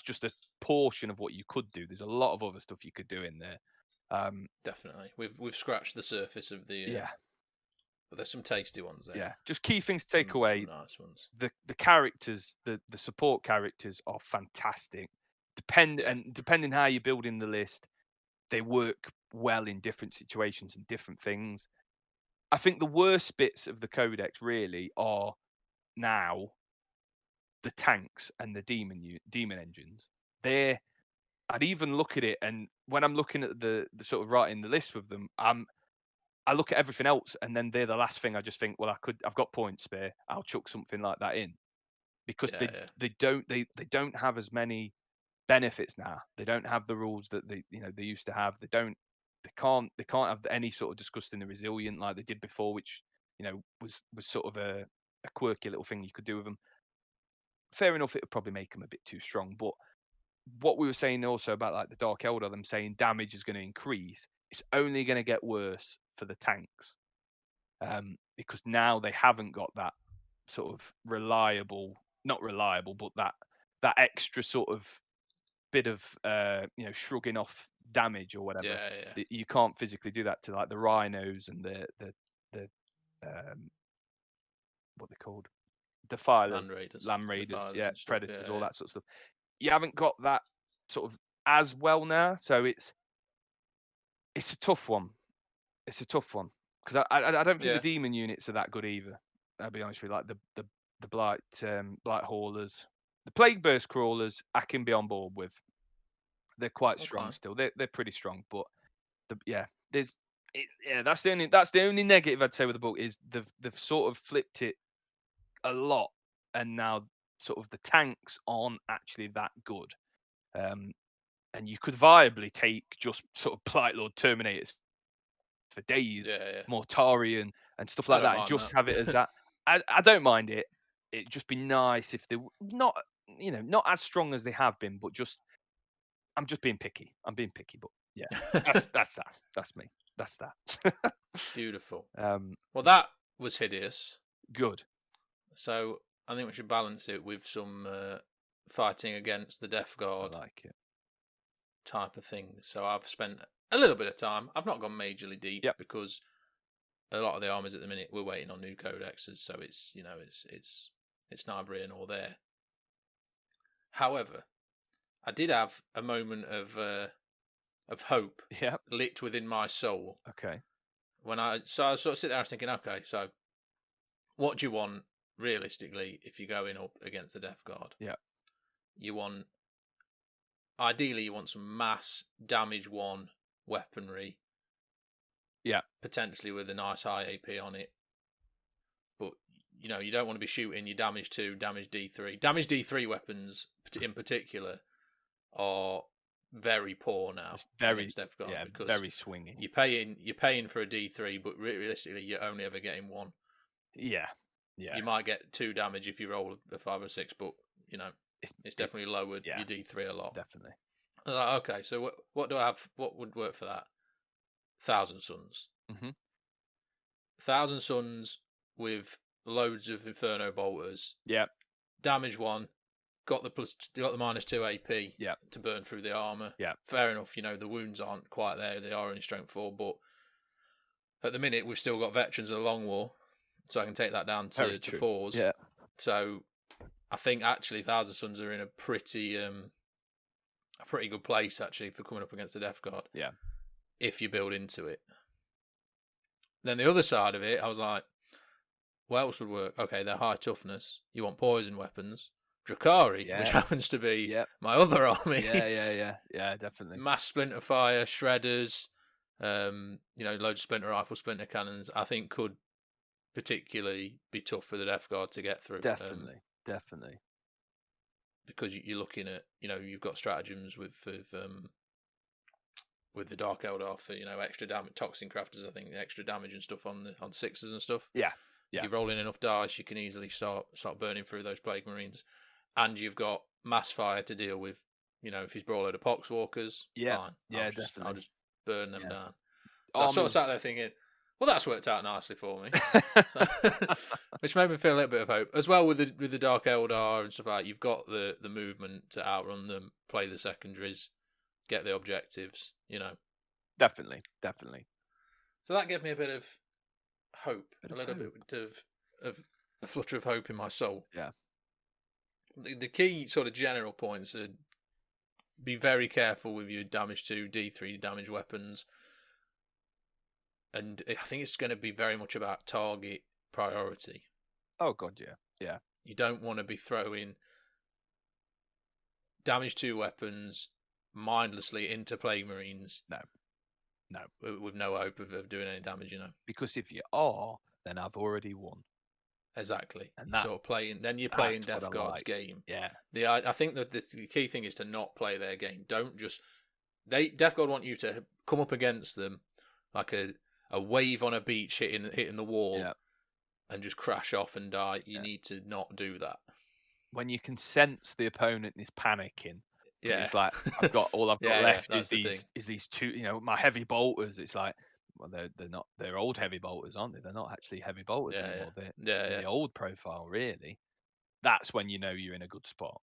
just a portion of what you could do. There's a lot of other stuff you could do in there. Definitely, we've scratched the surface of the but there's some tasty ones there. Yeah, just key things to take away. Some nice ones. The characters, the support characters are fantastic. Depending how you're building the list, they work well in different situations and different things. I think the worst bits of the Codex really are now the tanks and the demon engines. I'd even look at it, and when I'm looking at the sort of writing the list with them, I look at everything else, and then they're the last thing I just think, well, I've got points spare, I'll chuck something like that in, because they don't have as many benefits now. They don't have the rules that they used to have. They can't have any sort of disgusting and resilient like they did before, which was sort of a quirky little thing you could do with them. Fair enough, it would probably make them a bit too strong, but what we were saying also about like the Dark Eldar, them saying damage is going to increase, it's only going to get worse for the tanks, because now they haven't got that sort of not reliable, but that extra sort of bit of shrugging off damage or whatever. You can't physically do that to like the rhinos and the what they're called, defilers, land raiders, predators, all that sort of stuff. You haven't got that sort of as well now, so it's a tough one. It's a tough one, because I don't think the demon units are that good either. I'll be honest with you. Like the blight haulers, the plague burst crawlers, I can be on board with. They're quite strong still. They're pretty strong, but that's the only negative I'd say with the book is they've sort of flipped it a lot, and now sort of the tanks aren't actually that good. And you could viably take just sort of Blight Lord Terminators for days, Mortarion and stuff like that, and just have it as that. I don't mind it. It'd just be nice if they were not as strong as they have been, but just I'm just being picky. I'm being picky, but yeah, that's that. That's me. That's that. Beautiful. Well, that was hideous. Good. So I think we should balance it with some fighting against the Death Guard. I like it. Type of thing. So I've spent a little bit of time. I've not gone majorly deep because a lot of the armies at the minute we're waiting on new codexes, so it's it's neither here nor there. However, I did have a moment of hope lit within my soul. Okay. So I sort of sit there and thinking, okay, so what do you want realistically, if you're going up against the Death Guard, ideally you want some mass damage 1 weaponry. Yeah. Potentially with a nice high AP on it. But, you don't want to be shooting your damage 2, damage D3. Damage D3 weapons, in particular, are very poor now. It's very, against Death Guard because very swinging. You're paying for a D3, but realistically, you're only ever getting 1. Yeah. You might get 2 damage if you roll a 5 or 6, but, it's definitely lowered your D3 a lot. Definitely. Okay, so what do I have? What would work for that? 1,000 Suns. 1,000 Suns with loads of Inferno Bolters. Yeah. Damage 1. Got the -2 AP. Yeah. To burn through the armor. Yeah. Fair enough. The wounds aren't quite there. They are only strength 4, but at the minute we've still got veterans of the Long War, so I can take that down to 4s. Yeah. So I think actually 1,000 Suns are in a pretty good place actually for coming up against the Death Guard. Yeah. If you build into it. Then the other side of it, I was like, what else would work? Okay, they're high toughness. You want poison weapons. Drakari, which happens to be my other army. Yeah, definitely. Mass splinter fire, shredders, loads of splinter rifle, splinter cannons, I think could particularly be tough for the Death Guard to get through. Definitely. Because you're looking at, you've got stratagems with the Dark Eldar for, extra damage, toxin crafters, I think, extra damage and stuff on 6s and stuff. Yeah. If you roll in enough dice, you can easily start burning through those Plague Marines. And you've got mass fire to deal with, if he's brought a load of Poxwalkers, fine. Definitely. I'll just burn them down. So I sort of sat there thinking, well, that's worked out nicely for me. Which made me feel a little bit of hope. As well with the Dark Eldar and stuff like that, you've got the movement to outrun them, play the secondaries, get the objectives, Definitely. So that gave me a bit of hope, bit of a flutter of hope in my soul. Yeah. The key sort of general points are be very careful with your damage 2, D3 damage weapons. And I think it's going to be very much about target priority. Oh, God, yeah. You don't want to be throwing damage 2 weapons mindlessly into Plague Marines. No. With no hope of doing any damage, Because if you are, then I've already won. Exactly. And you're playing Death Guard's game. Yeah. I think that the key thing is to not play their game. Don't just... Death Guard want you to come up against them like a wave on a beach hitting the wall and just crash off and die. You need to not do that. When you can sense the opponent is panicking. Yeah. It's like, all I've got left is these 2, my heavy bolters. It's like, well, they're not, they're old heavy bolters, aren't they? They're not actually heavy bolters anymore. They're the old profile, really. That's when you're in a good spot.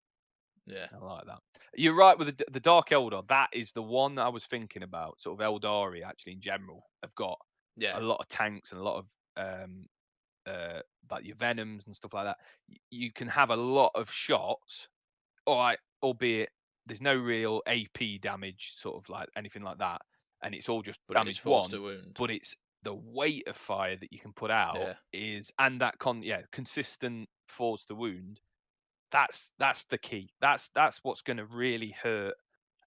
Yeah. I like that. You're right with the Dark Eldar. That is the one that I was thinking about. Sort of Eldari, actually, in general, have got a lot of tanks and a lot of like your Venoms and stuff like that. You can have a lot of shots, albeit there's no real AP damage, sort of like anything like that. And it's all just damage 1, but it's the weight of fire that you can put out and that consistent force to wound. That's the key. That's what's going to really hurt.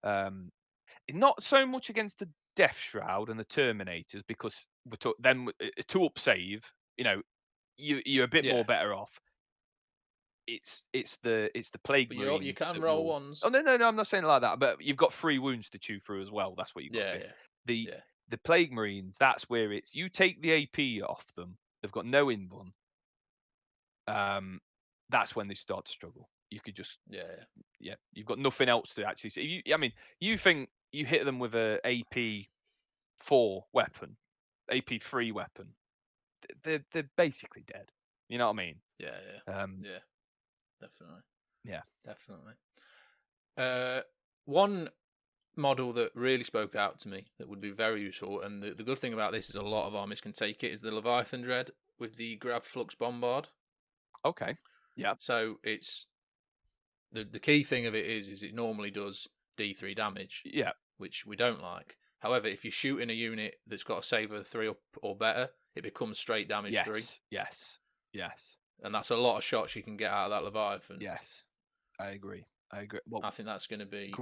Not so much against the Death Shroud and the Terminators, because then to up save, you're a bit more better off. It's the Plague Marines. You can roll ones. Oh no, I'm not saying it like that. But you've got 3 wounds to chew through as well. That's what you've got. The Plague Marines. That's where it's you take the AP off them. They've got no invuln. That's when they start to struggle. You could just You've got nothing else to actually see. You think you hit them with a AP 4 weapon, AP 3 weapon. They're basically dead. You know what I mean? Yeah. Definitely. Yeah. Definitely. One model that really spoke out to me that would be very useful, and the good thing about this is a lot of armies can take it, is the Leviathan Dread with the Grav Flux Bombard. Okay. Yeah. So it's the key thing of it is it normally does D3 damage. Yeah. Which we don't like. However, if you shoot in a unit that's got a save of 3 or better, it becomes straight damage 3. Yes. and that's a lot of shots you can get out of that Leviathan. Yes, I agree. Well, I think that's going to be.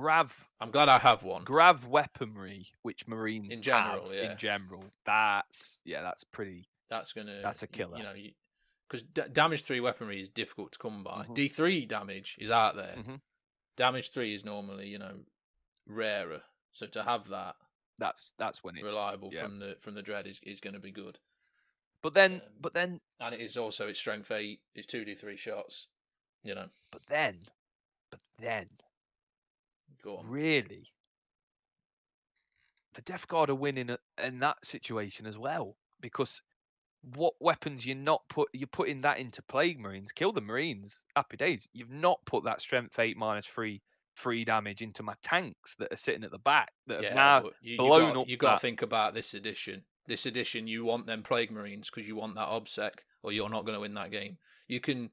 I'm glad I have one. Grav weaponry, which Marines in general, have in general. That's pretty. That's a killer. Because damage 3 weaponry is difficult to come by. D3 damage is out there. Damage 3 is normally rarer. So to have that, that's when it's reliable from the dread is going to be good. But then, and it is also it's strength 8. It's 2d3 shots. But then, go on. Really, the Death Guard are winning in that situation as well, because what weapons you're putting that into Plague Marines. Kill the Marines, happy days. You've not put that strength 8 -3 damage into my tanks that are sitting at the back that have now blown up. You got to think about this edition. This edition, you want them Plague Marines because you want that obsec, or you're not going to win that game. You can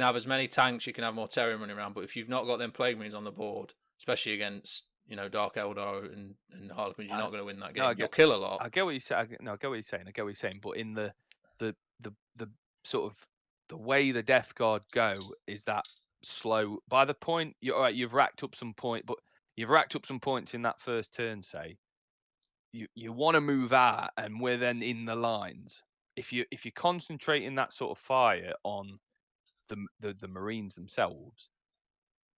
have as many tanks, you can have more Terran running around, but if you've not got them Plague Marines on the board, especially against Dark Eldar and Harlequins, you're not going to win that game. You'll kill a lot. I get what you're saying. I get what you're saying. But in the sort of the way the Death Guard go is that slow. By the point you've racked up some points in that first turn. Say you want to move out, and we're then in the lines. If you're concentrating that sort of fire on the Marines themselves,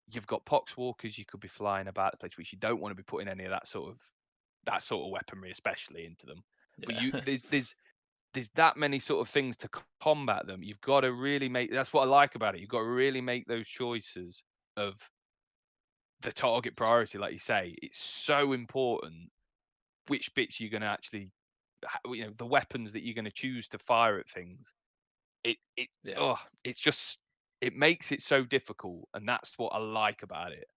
you've got Poxwalkers you could be flying about the place, which you don't want to be putting any of that sort of weaponry, especially into them. Yeah. But there's that many sort of things to combat them. You've got to really make. That's what I like about it. You've got to really make those choices of the target priority, like you say. It's so important which bits you're going to actually, the weapons that you're going to choose to fire at things. It's just. It makes it so difficult, and that's what I like about it.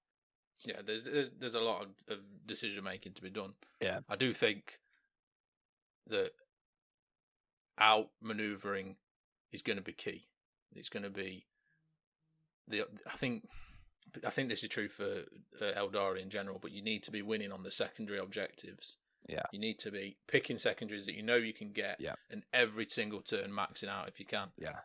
Yeah, there's a lot of decision making to be done. Yeah, I do think that outmaneuvering is going to be key. It's going to be I think this is true for Eldari in general, but you need to be winning on the secondary objectives. Yeah, you need to be picking secondaries that you can get, and every single turn maxing out if you can. Yeah,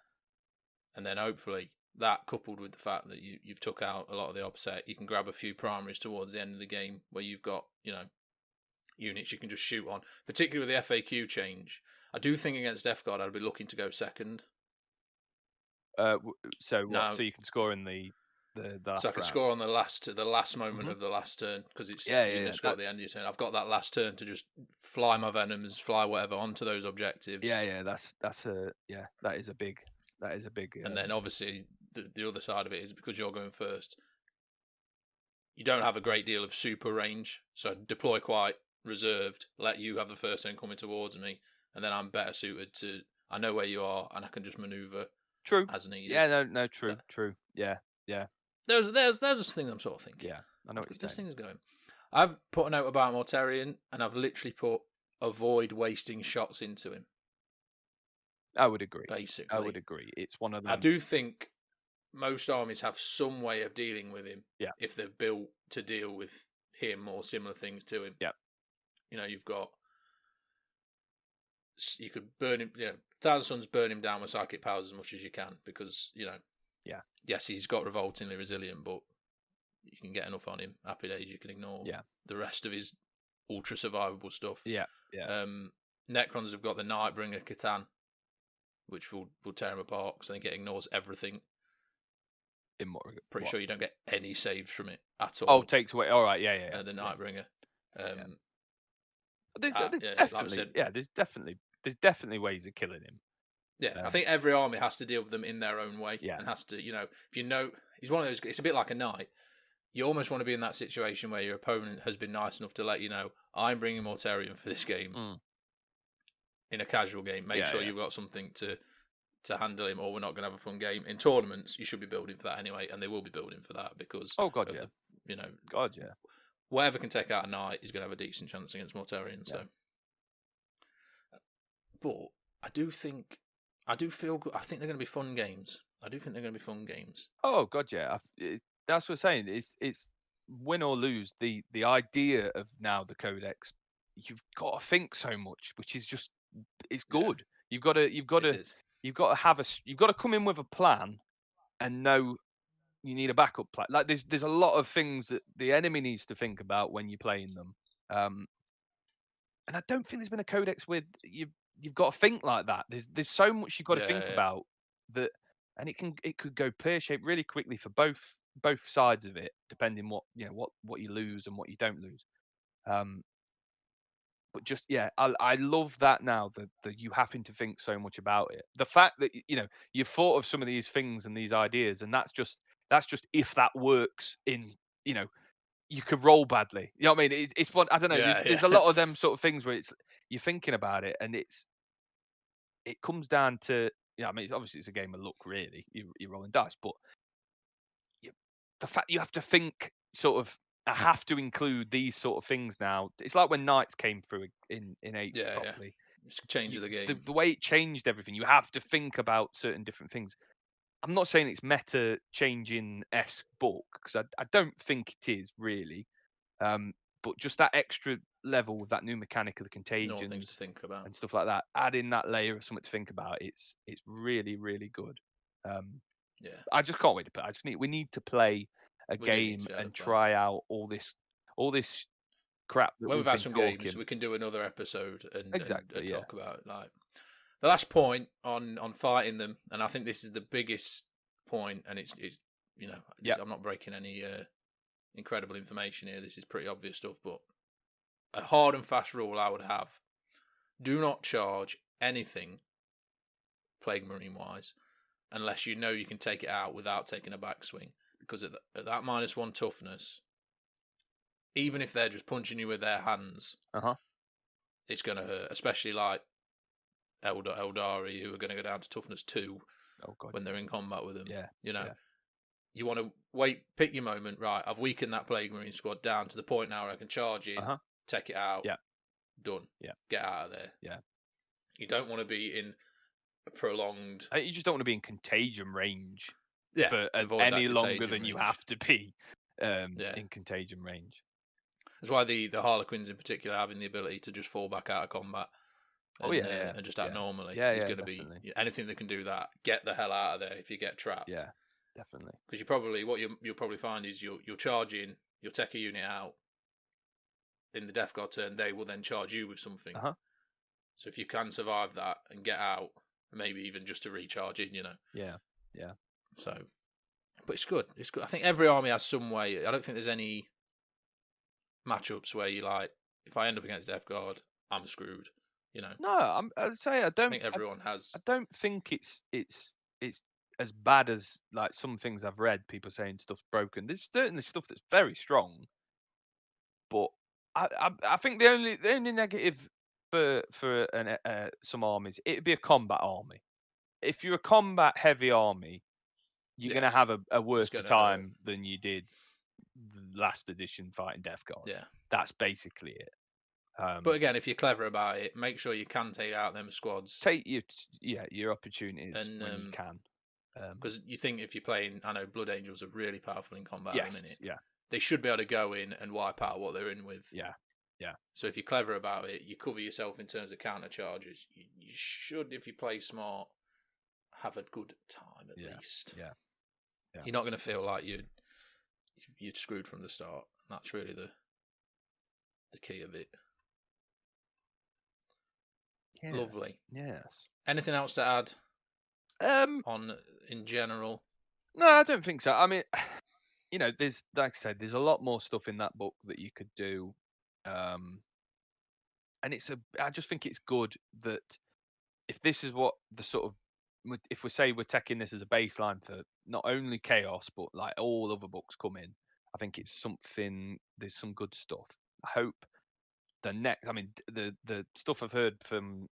and then hopefully that, coupled with the fact that you've took out a lot of the OBSEC, you can grab a few primaries towards the end of the game where you've got, units you can just shoot on. Particularly with the FAQ change, I do think against Death Guard I'd be looking to go second. So you can score in the so I can score on the last moment of the last turn, because it's you score at the end of your turn. I've got that last turn to just fly my venoms, fly whatever onto those objectives. That is a big. And then obviously the other side of it is, because you're going first, you don't have a great deal of super range, so deploy quite reserved, let you have the first turn coming towards me, and then I'm better suited to, I know where you are and I can just maneuver as needed. Yeah, no, true. Yeah. There's this thing I'm sort of thinking. Yeah, I know what you're saying. This thing's going. I've put a note about Mortarion, and I've literally put avoid wasting shots into him. I would agree. Basically, I would agree. It's one of them. I do think most armies have some way of dealing with him. Yeah. If they're built to deal with him or similar things to him. Yeah. You could burn him. Thousand Suns, burn him down with psychic powers as much as you can, because Yeah. Yes, he's got revoltingly resilient, but you can get enough on him. Happy days, you can ignore the rest of his ultra survivable stuff. Yeah. Necrons have got the Nightbringer Catan, which will tear him apart, because I think it ignores everything. Pretty sure you don't get any saves from it at all. Oh, takes away. All right, yeah. The Nightbringer. There's definitely ways of killing him. Yeah, I think every army has to deal with them in their own way, and has to, if he's one of those. It's a bit like a knight. You almost want to be in that situation where your opponent has been nice enough to let you know, I'm bringing Mortarion for this game. In a casual game, make sure you've got something to handle him, or we're not going to have a fun game. In tournaments, you should be building for that anyway, and they will be building for that, because whatever can take out a knight is going to have a decent chance against Mortarion. So, but I do feel good. I think they're going to be fun games. Oh God, yeah. That's what I'm saying. It's win or lose. The idea of now the Codex, you've got to think so much, which is just, it's good. You've got to you've got to come in with a plan and know you need a backup plan. Like there's a lot of things that the enemy needs to think about when you're playing them. And I don't think there's been a codex where you've got to think like that. There's so much you've got to think about that, and it could go pear-shaped really quickly for both sides of it, depending what you lose and what you don't lose. But just I love that now that you having to think so much about it. The fact that you've thought of some of these things and these ideas, and that's just if that works in you could roll badly. You know what I mean? It's one. I don't know. There's a lot of them sort of things where you're thinking about it, and it comes down to I mean, obviously it's a game of luck, really. You're rolling dice, but the fact you have to think sort of. I have to include these sort of things now. It's like when Knights came through in 8 properly. It's changed the game. The way it changed everything. You have to think about certain different things. I'm not saying it's meta changing-esque book because I don't think it is really. But just that extra level with that new mechanic of the contagions things to think about and stuff like that, adding that layer of something to think about, it's really, really good. I just can't wait to play. We need to play a game and try out all this crap that when we've had some games. We can do another episode and talk about like the last point on fighting them, and I think this is the biggest point, and it's I'm not breaking any incredible information here. This is pretty obvious stuff, but a hard and fast rule I would have: do not charge anything Plague Marine wise unless you know you can take it out without taking a backswing, because at that -1 toughness, even if they're just punching you with their hands, it's going to hurt, especially like Eldari, who are going to go down to toughness 2 when they're in combat with them. You want to pick your moment, right? I've weakened that Plague Marine squad down to the point now where I can charge in, take it out, done. Get out of there. You don't want to be in a prolonged... You just don't want to be in contagion range for any longer than you have to be in contagion range. That's why the Harlequins in particular having the ability to just fall back out of combat and just act normally is going to be anything that can do that. Get the hell out of there if you get trapped. Yeah, definitely. Because you'll probably find is you'll charge in, you'll take a unit out in the Death Guard turn. They will then charge you with something. So if you can survive that and get out, maybe even just to recharge in, Yeah. So, but it's good. It's good. I think every army has some way. I don't think there's any matchups where you like, if I end up against Death Guard, I'm screwed. No, I'd say I don't. I think everyone has. I don't think it's as bad as like some things I've read. People saying stuff's broken. There's certainly stuff that's very strong, but I think the only negative for some armies, it'd be a combat army. If you're a combat heavy army, you're going to have a worse time than you did the last edition fighting Death Guard. Yeah, that's basically it. But again, if you're clever about it, make sure you can take out them squads. Take your opportunities when you can. Because you think if you're playing, I know Blood Angels are really powerful in combat at the minute. Yeah. They should be able to go in and wipe out what they're in with. Yeah. So if you're clever about it, you cover yourself in terms of counter charges. You should, if you play smart, have a good time at least. Yeah. You're not going to feel like you're screwed from the start. That's really the key of it. Yes. Lovely. Yes. Anything else to add? On in general? No, I don't think so. I mean, there's, like I said, there's a lot more stuff in that book that you could do. And I just think it's good that if this is what the sort of, if we say we're taking this as a baseline for not only Chaos, but like all other books come in, I think it's something, there's some good stuff. I hope the stuff I've heard from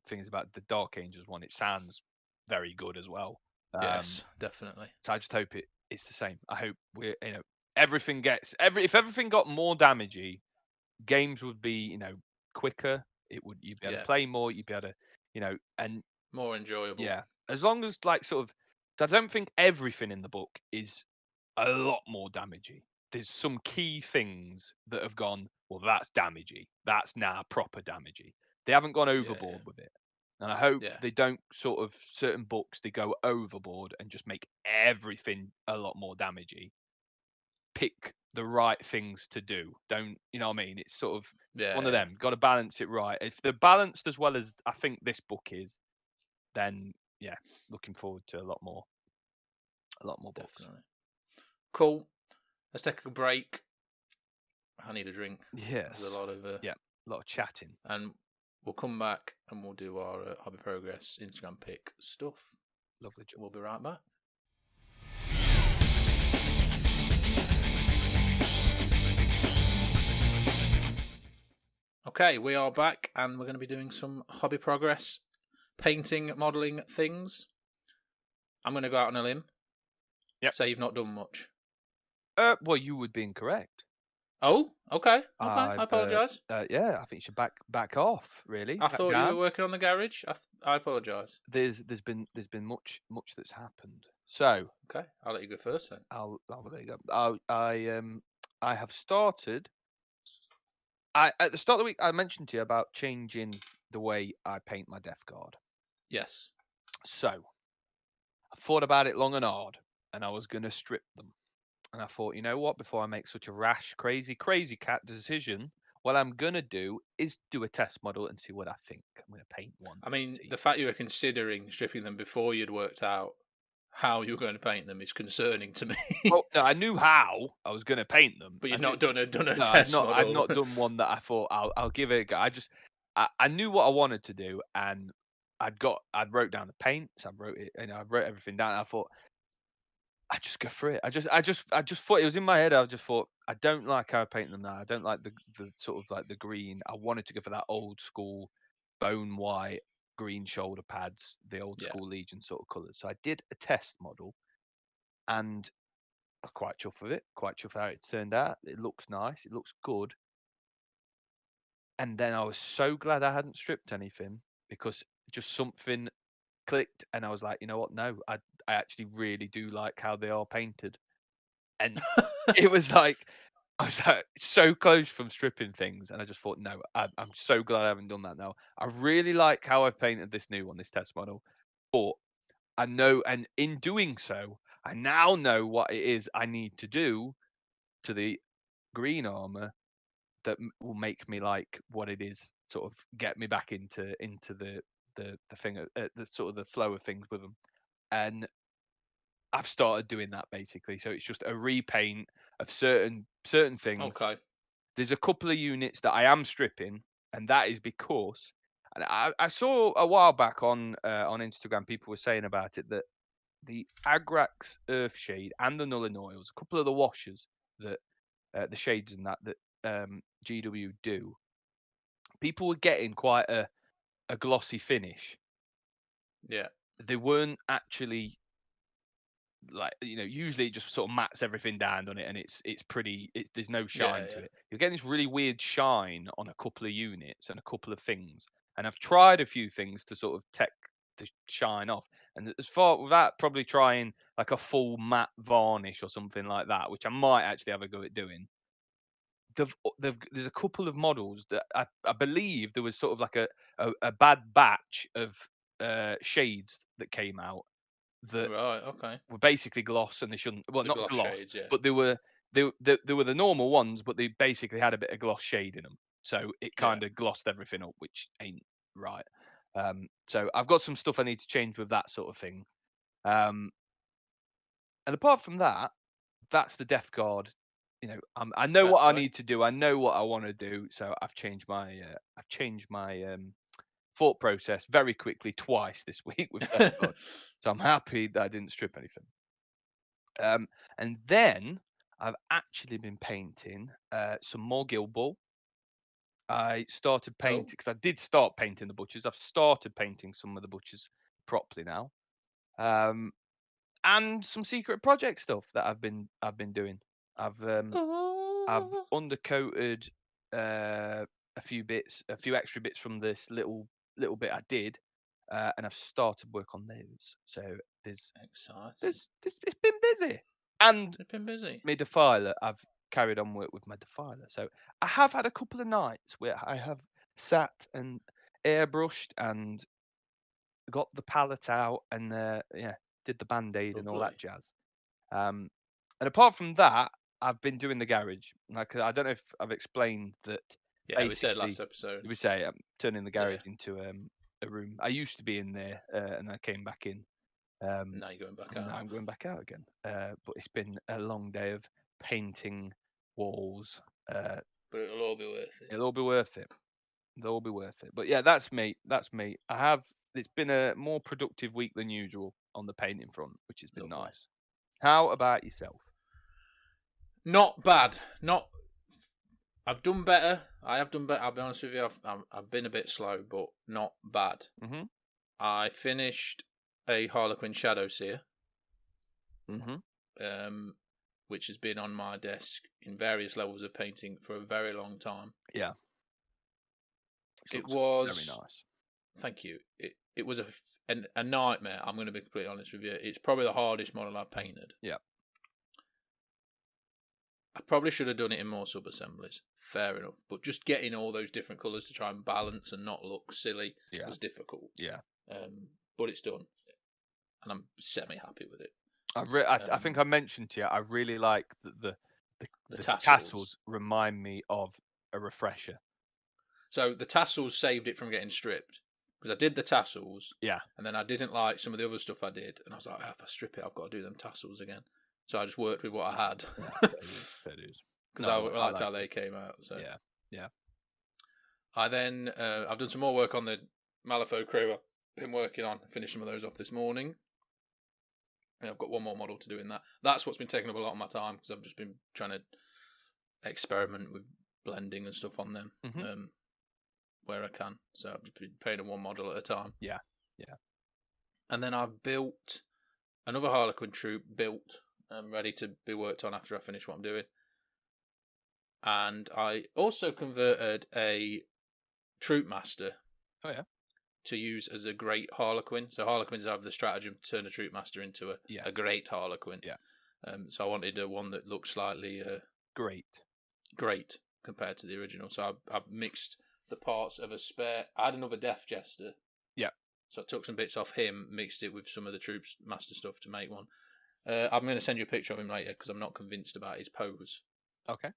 things about the Dark Angels one, it sounds very good as well. Yes, definitely. So I just hope it's the same. I hope everything gets if everything got more damagey, games would be quicker. You'd be able to play more. You'd be able to and more enjoyable. Yeah, as long as like sort of. So I don't think everything in the book is a lot more damagey. There's some key things that have gone, well, that's damagey. That's now proper damagey. They haven't gone overboard with it. And I hope they don't sort of certain books they go overboard and just make everything a lot more damagey. Pick the right things to do. Don't, you know what I mean? It's sort of one of them. Got to balance it right. If they're balanced as well as I think this book is, then yeah, looking forward to a lot more books. Definitely. Cool. Let's take a break. I need a drink. Yes. There's a lot of a lot of chatting. And we'll come back and we'll do our Hobby Progress Instagram pick stuff. Lovely job. We'll be right back. Okay, we are back and we're going to be doing some Hobby Progress painting, modelling things. I'm going to go out on a limb. Say you've not done much. Well, you would be incorrect. Oh, okay. I apologise. Yeah, I think you should back off. Really, I thought you were working on the garage. I apologise. There's been much that's happened. So okay, I'll let you go first then. I'll let you go. I have started. At the start of the week, I mentioned to you about changing the way I paint my Death Guard. Yes. So I thought about it long and hard, and I was going to strip them. And I thought, you know what? Before I make such a rash, crazy cat decision, what I'm going to do is do a test model and see what I think. I'm going to paint one. I mean, the fact you were considering stripping them before you'd worked out how you were going to paint them is concerning to me. Well, no, I knew how I was going to paint them. But you've not done a test model. I've not done one that I thought I'll give it a go. I knew what I wanted to do, and I'd wrote down the paints. I wrote it, and I wrote everything down. And I thought, I just go for it. I just thought it was in my head. I just thought I don't like how I paint them now. I don't like the sort of like the green. I wanted to go for that old school bone white green shoulder pads, the old school Legion sort of colours. So I did a test model, and I'm quite chuffed with it. Quite chuffed how it turned out. It looks nice. It looks good. And then I was so glad I hadn't stripped anything, because just something clicked, and I was like, you know what? No, I actually really do like how they are painted. And it was like, I was like so close from stripping things, and I just thought, no, I'm so glad I haven't done that now. I really like how I've painted this new one, this test model, but I know, and in doing so, I now know what it is I need to do to the green armor that will make me like what it is, sort of get me back into the thing, the sort of the flow of things with them. And I've started doing that basically. So it's just a repaint of certain things. Okay. There's a couple of units that I am stripping, and that is because, and I saw a while back on Instagram, people were saying about it, that the Agrax Earthshade and the Null and Oils, a couple of the washers that the shades and that GW do, people were getting quite a glossy finish. Yeah. They weren't actually, like, you know, usually it just sort of mats everything down on it, and it's pretty. There's no shine to it. You're getting this really weird shine on a couple of units and a couple of things. And I've tried a few things to sort of take the shine off. And as far with that, probably trying like a full matte varnish or something like that, which I might actually have a go at doing. There's a couple of models that I believe there was sort of like a bad batch of shades that came out that were basically gloss, and they shouldn't. Well, not gloss shades, but they were the normal ones, but they basically had a bit of gloss shade in them, so it kind of glossed everything up, which ain't right. So I've got some stuff I need to change with that sort of thing. And apart from that, that's the Death Guard. You know, I know what I need to do. I know what I want to do. So I've changed my thought process very quickly twice this week with Death Guard. So I'm happy that I didn't strip anything. And then I've actually been painting some more Guild Ball. I started painting, because I did start painting the butchers. I've started painting some of the butchers properly now. And some secret project stuff that I've been doing. I've undercoated a few extra bits from this little bit I did, and I've started work on those. So it's been busy, and it's been busy. My defiler, I've carried on work with my defiler. So I have had a couple of nights where I have sat and airbrushed and got the palette out, and did the band-aid and all that jazz. And apart from that, I've been doing the garage. Like, I don't know if I've explained that. Yeah, we said last episode. We say I'm turning the garage into a room. I used to be in there, and I came back in. Now you're going back out. Now I'm going back out again. But it's been a long day of painting walls. But it'll all be worth it. It'll all be worth it. They'll all be worth it. But yeah, that's me. That's me. It's been a more productive week than usual on the painting front, which has been nice. How about yourself? Not bad. I've done better. I have done better. I'll be honest with you. I've been a bit slow, but not bad. Mm-hmm. I finished a Harlequin Shadow Seer. Mm-hmm. Which has been on my desk in various levels of painting for a very long time. Yeah. It was very nice. Thank you. It was a nightmare. I'm going to be completely honest with you. It's probably the hardest model I've painted. Yeah. I probably should have done it in more sub-assemblies. Fair enough. But just getting all those different colours to try and balance and not look silly was difficult. Yeah. But it's done. And I'm semi-happy with it. I think I mentioned to you, I really like the tassels remind me of a refresher. So the tassels saved it from getting stripped. Because I did the tassels. Yeah. And then I didn't like some of the other stuff I did. And I was like, if I strip it, I've got to do them tassels again. So I just worked with what I had. Fair dues. Because I liked how they came out. So yeah. I then I've done some more work on the Malifaux crew. I've been working on, finished some of those off this morning. I've got one more model to do in that. That's what's been taking up a lot of my time because I've just been trying to experiment with blending and stuff on them where I can. So I've just been painting one model at a time. Yeah. And then I've built another Harlequin troop, ready to be worked on after I finish what I'm doing. And I also converted a troop master. Oh yeah. To use as a great Harlequin. So Harlequins have the stratagem to turn a troop master into a great Harlequin. Yeah. So I wanted one that looked slightly great compared to the original. So I've mixed the parts of a spare. I had another Death Jester. Yeah. So I took some bits off him, mixed it with some of the troops master stuff to make one. I'm going to send you a picture of him later because I'm not convinced about his pose. Okay.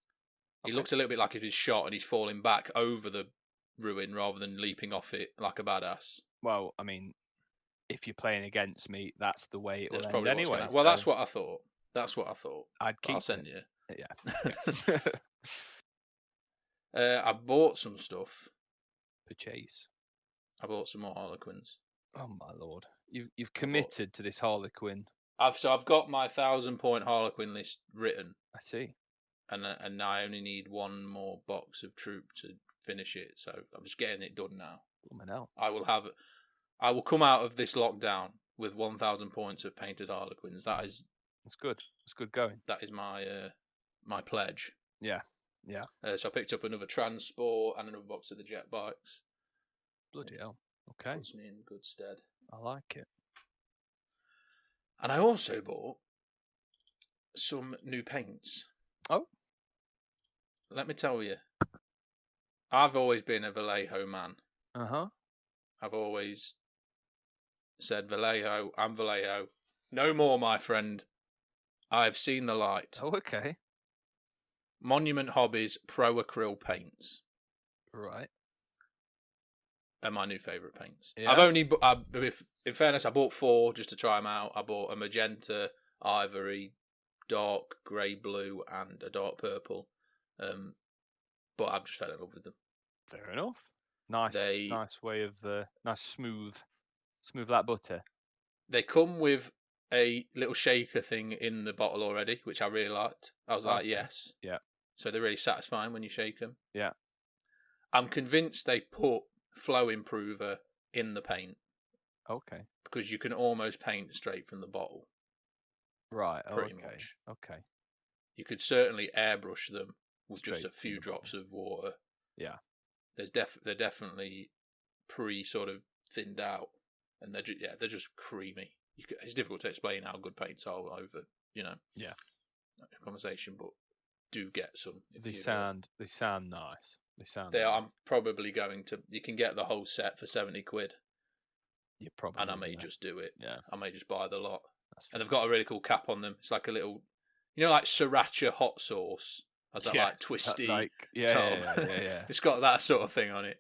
He looks a little bit like if he's shot and he's falling back over the ruin rather than leaping off it like a badass. Well, I mean, if you're playing against me, that's the way it will end anyway. Well, that's what I thought. I'll send you. Yeah. I bought some stuff. Purchase. I bought some more Harlequins. Oh my lord! You've committed to this Harlequin. I've got my 1,000-point Harlequin list written. I see. And now I only need one more box of troop to finish it. So I'm just getting it done now. I will come out of this lockdown with 1,000 points of painted Harlequins. That's good. It's good going. That is my pledge. Yeah. So I picked up another transport and another box of the jet bikes. Bloody hell. Okay. Puts me in good stead. I like it. And I also bought some new paints. Oh. Let me tell you, I've always been a Vallejo man. I've always said, Vallejo, I'm Vallejo. No more, my friend. I've seen the light. Oh, okay. Monument Hobbies Pro Acryl paints. Right. Are my new favourite paints. Yeah. I've only, in fairness, I bought 4 just to try them out. I bought a magenta, ivory, dark grey blue, and a dark purple. But I've just fell in love with them. Fair enough. Nice way of nice smooth like butter. They come with a little shaker thing in the bottle already, which I really liked. I was like, yes. Yeah. So they're really satisfying when you shake them. Yeah. I'm convinced they put flow improver in the paint. Okay. Because you can almost paint straight from the bottle. Right. Pretty much. Okay. You could certainly airbrush them with just a few drops of water. Yeah. They're definitely sort of thinned out, and they're just creamy. It's difficult to explain how good paints are over conversation, but do get some. They sound nice. I'm probably going to. You can get the whole set for £70. probably. And I may just do it. Yeah. I may just buy the lot. And they've got a really cool cap on them. It's like a little, like sriracha hot sauce. Has that like twisty top. Yeah. It's got that sort of thing on it.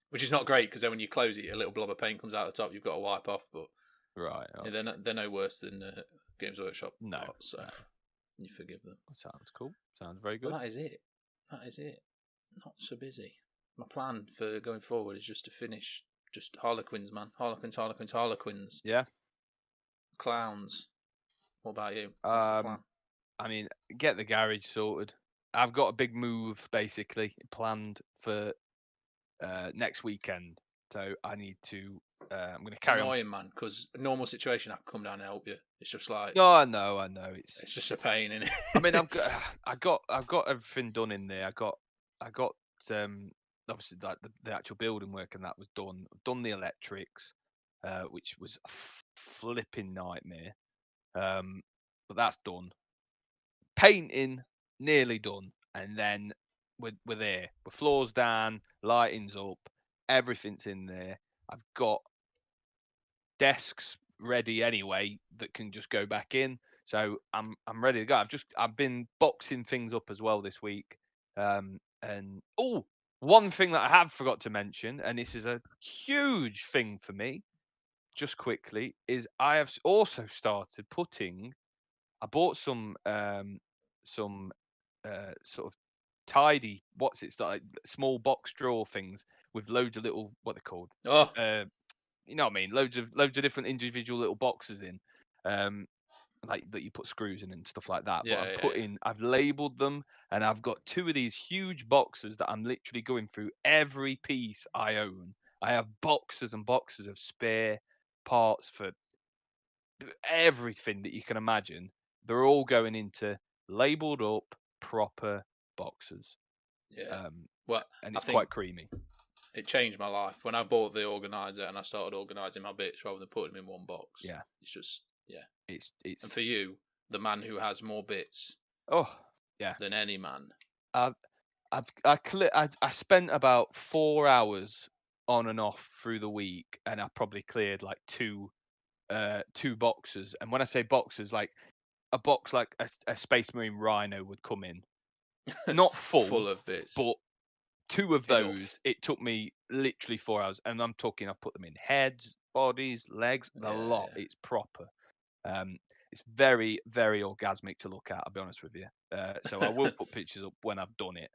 Which is not great because then when you close it, a little blob of paint comes out the top. You've got to wipe off. But they're no worse than Games Workshop pots, so you forgive them. Sounds cool. Sounds very good. Well, that is it. Not so busy. My plan for going forward is just to finish just Harlequins, man. Harlequins. Yeah. Clowns. What about you? What's the plan? I mean, get the garage sorted. I've got a big move basically planned for next weekend, so I need to. I'm going to carry on. Man, because normal situation, I can come down and help you. It's just like no, I know. It's just a pain, isn't it? I mean, I've got everything done in there. I got obviously like the actual building work and that was done. I've done the electrics, which was a flipping nightmare. But that's done. Painting nearly done, and then we're there. We're floors down, lighting's up, everything's in there. I've got desks ready anyway that can just go back in, so I'm ready to go. I've been boxing things up as well this week. And one thing that I have forgot to mention, and this is a huge thing for me, just quickly, is I have also started putting. I bought some sort of tidy, like small box drawer things with loads of little, what they're called. You know what I mean? Loads of different individual little boxes in, like that you put screws in and stuff like that. Yeah, but I've labelled them, and I've got 2 of these huge boxes that I'm literally going through every piece I own. I have boxes and boxes of spare parts for everything that you can imagine. They're all going into labelled up proper boxes. Yeah. And it's quite creamy. It changed my life when I bought the organizer and I started organising my bits rather than putting them in one box. Yeah. It's just It's and for you, the man who has more bits. Oh yeah. Than any man. I spent about 4 hours on and off through the week, and I probably cleared like two boxes. And when I say boxes, like a box like a Space Marine Rhino would come in, not full of bits, but 2 of those. It took me literally 4 hours, and I'm talking I've put them in heads, bodies, legs, a lot. Yeah. It's proper. It's very, very orgasmic to look at, I'll be honest with you. So I will put pictures up when I've done it.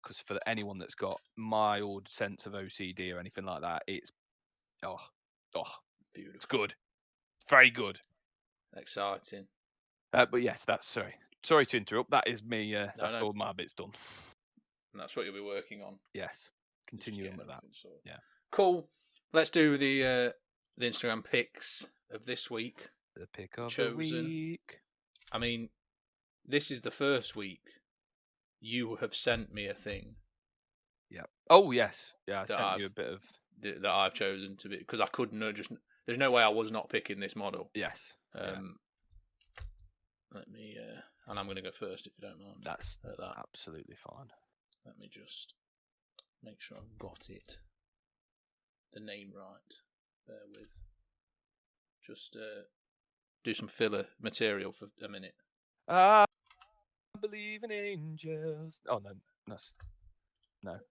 Because for anyone that's got mild sense of OCD or anything like that, it's beautiful. It's good. Very good. Exciting. But yes, that's sorry to interrupt. That is me. That's all my bits done. And that's what you'll be working on. Yes. Continuing with that. Yeah. Cool. Let's do the Instagram pics of this week. The pick of the week. I mean, this is the first week you have sent me a thing. Yeah. Oh yes. Yeah, I sent you a bit of that I've chosen to be, because I couldn't there's no way I was not picking this model. Yes. Let me and I'm going to go first if you don't mind. That's absolutely fine. Let me just make sure I've got it. The name right. Bear with. Just do some filler material for a minute. I believe in angels. Oh no.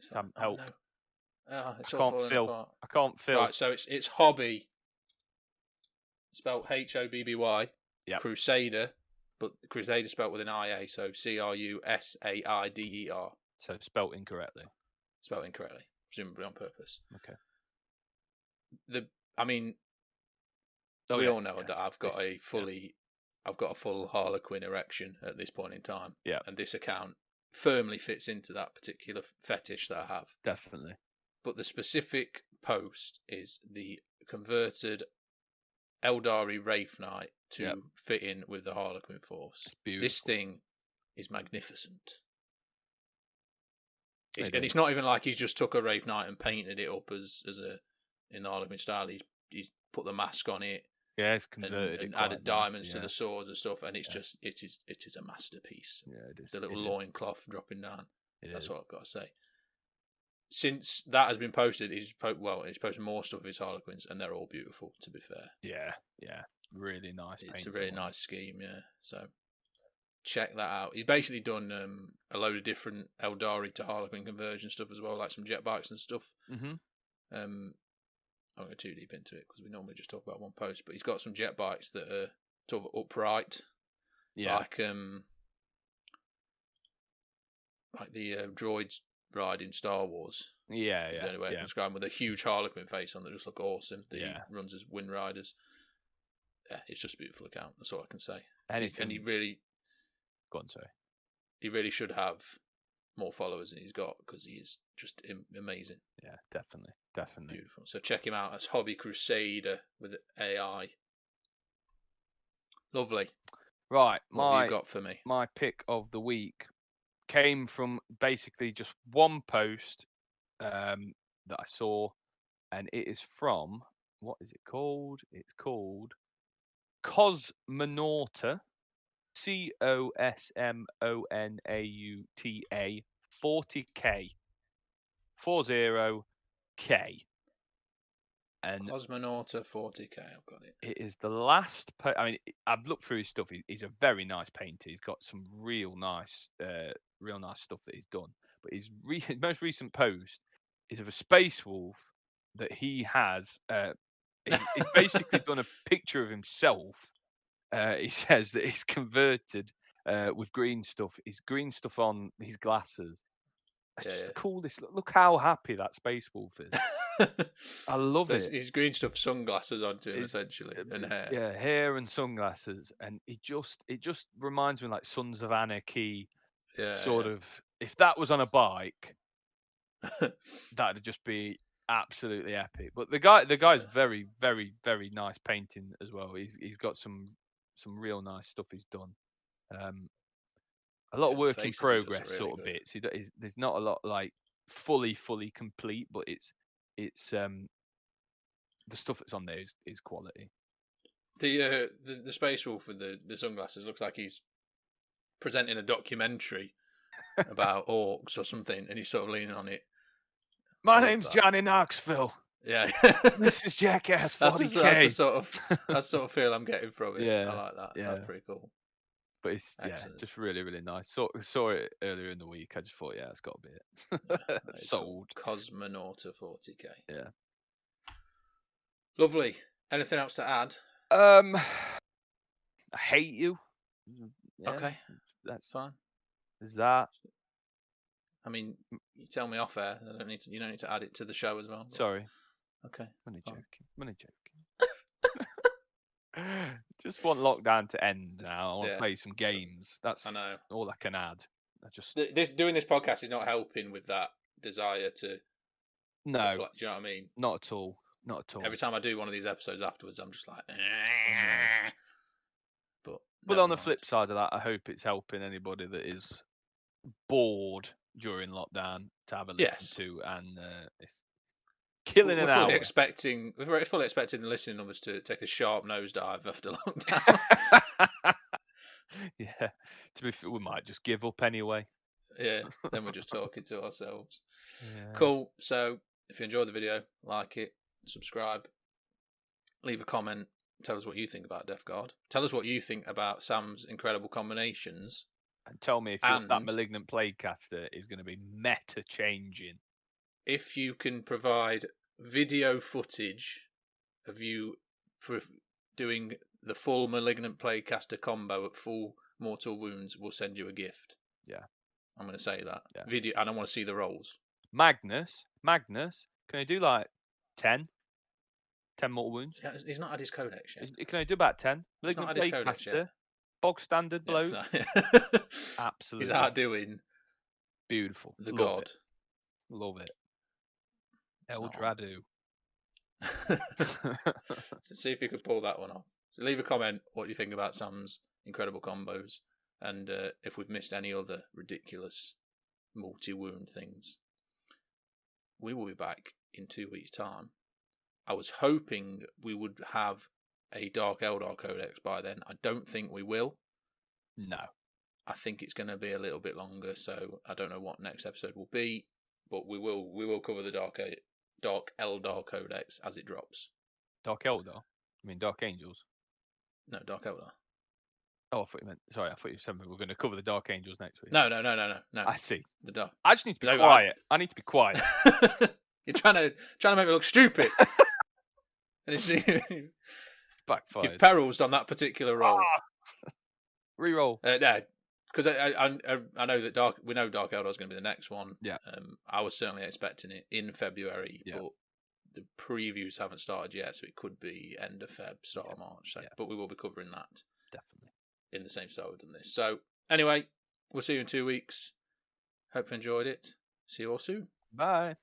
Sam, help. No. I can't feel. Right, so it's hobby. Spelled HOBBY. Yeah. Crusader, but Crusader spelled with an IA, so CRUSAIDER. So spelled incorrectly. Presumably on purpose. Okay. We all know that I've got I've got a full Harlequin erection at this point in time. Yeah. And this account firmly fits into that particular fetish that I have. Definitely. But the specific post is the converted Eldari Wraith Knight to fit in with the Harlequin force. This thing is magnificent. And it's not even like he's just took a Wraith Knight and painted it up as in the Harlequin style. He's put the mask on it. Yeah, it's converted and added diamonds to the swords and stuff, and it's just it is a masterpiece. Yeah, it is. The little loincloth dropping down. That's what I've got to say. since that has been posted, he's posted more stuff of his Harlequins, and they're all beautiful. To be fair, yeah, really nice. It's a really nice scheme, yeah. So check that out. He's basically done a load of different Eldari to Harlequin conversion stuff as well, like some jet bikes and stuff. Mm-hmm. I won't go too deep into it because we normally just talk about one post, but he's got some jet bikes that are sort of upright, like the droids ride in Star Wars. Yeah. Is the only way I can describe them, with a huge Harlequin face on that just look awesome. That he runs as Wind Riders. Yeah, it's just a beautiful account. That's all I can say. And he really, go on, sorry. He really should have more followers than he's got because he is just amazing. Yeah, definitely. Beautiful. So check him out as Hobby Crusader with AI. Lovely. Right, what have you got for me? My pick of the week came from basically just one post that I saw, and it is from, what is it called? It's called Cosmonauta, Cosmonauta 40K, 40K. And Cosmonauta 40K, I've got it. It is the last. I mean, I've looked through his stuff. He's a very nice painter. He's got some real nice stuff that he's done. But his most recent post is of a space wolf that he has. He's basically done a picture of himself. He says that he's converted with green stuff. His green stuff on his glasses. It's just the coolest. Look how happy that space wolf is. I love it. His green stuff sunglasses onto him, essentially, and hair. Yeah, hair and sunglasses, and it just reminds me like Sons of Anarchy, sort of. If that was on a bike, that'd just be absolutely epic. But the guy's very, very, very nice painting as well. He's got some real nice stuff he's done. A lot of work in progress really sort of bits. There's not a lot like fully complete, but it's the stuff that's on there is quality. The space wolf with the sunglasses looks like he's presenting a documentary about orcs or something, and he's sort of leaning on it. My name's Johnny Knoxville. Yeah, this is Jackass 40K. That's the sort of feel I'm getting from it. Yeah, I like that. Yeah. That's pretty cool. But it's just really, really nice. Saw it earlier in the week. I just thought, it's got to be it. Sold. Cosmonauta 40K. Yeah. Lovely. Anything else to add? I hate you. Yeah, okay, that's fine. Is that? I mean, you tell me off air. You don't need to add it to the show as well. But... Sorry. Okay. Money joking. Just want lockdown to end now. I want to play some games. That's all I can add. Doing this podcast is not helping with that desire to. No. Do you know what I mean? Not at all. Not at all. Every time I do one of these episodes afterwards, I'm just like. But on the flip side of that, I hope it's helping anybody that is bored during lockdown to have a listen to, and it's killing an hour. We're fully expecting the listening numbers to take a sharp nosedive after lockdown. Yeah, to be fair, we might just give up anyway. Yeah, then we're just talking to ourselves. Yeah. Cool. So if you enjoyed the video, like it, subscribe, leave a comment, tell us what you think about Death Guard. Tell us what you think about Sam's incredible combinations. And tell me if that Malignant Plaguecaster is going to be meta changing. If you can provide video footage of you for doing the full Malignant Plaguecaster combo at full mortal wounds, we'll send you a gift. Yeah. I'm going to say that. Yeah. Video, and I want to see the rolls. Magnus, can I do like 10 mortal wounds? Yeah, he's not had his Codex yet. Can I do about 10? He's not had his Codex yet. Bog standard blow. Yeah. Absolutely. He's outdoing beautiful. The god. Love it. Eldradu. So see if you could pull that one off. So leave a comment what you think about Sam's incredible combos, and if we've missed any other ridiculous multi-wound things. We will be back in 2 weeks' time. I was hoping we would have a Dark Eldar Codex by then. I don't think we will. No. I think it's going to be a little bit longer, so I don't know what next episode will be. but we will cover the Dark Eldar Codex as it drops. Dark Eldar? I mean Dark Angels? No, Dark Eldar. Oh, I thought you meant. Sorry, I thought you said we were going to cover the Dark Angels next week. No. I see. The Dark. I just need to be quiet. I need to be quiet. You're trying to make me look stupid. And it's backfired. You've perils on that particular roll. Reroll. No, because I know that we know Dark Eldar is going to be the next one. Yeah. I was certainly expecting it in February, but the previews haven't started yet, so it could be end of Feb, start of March. So, but we will be covering that definitely in the same style we've done this. So anyway, we'll see you in 2 weeks. Hope you enjoyed it. See you all soon. Bye.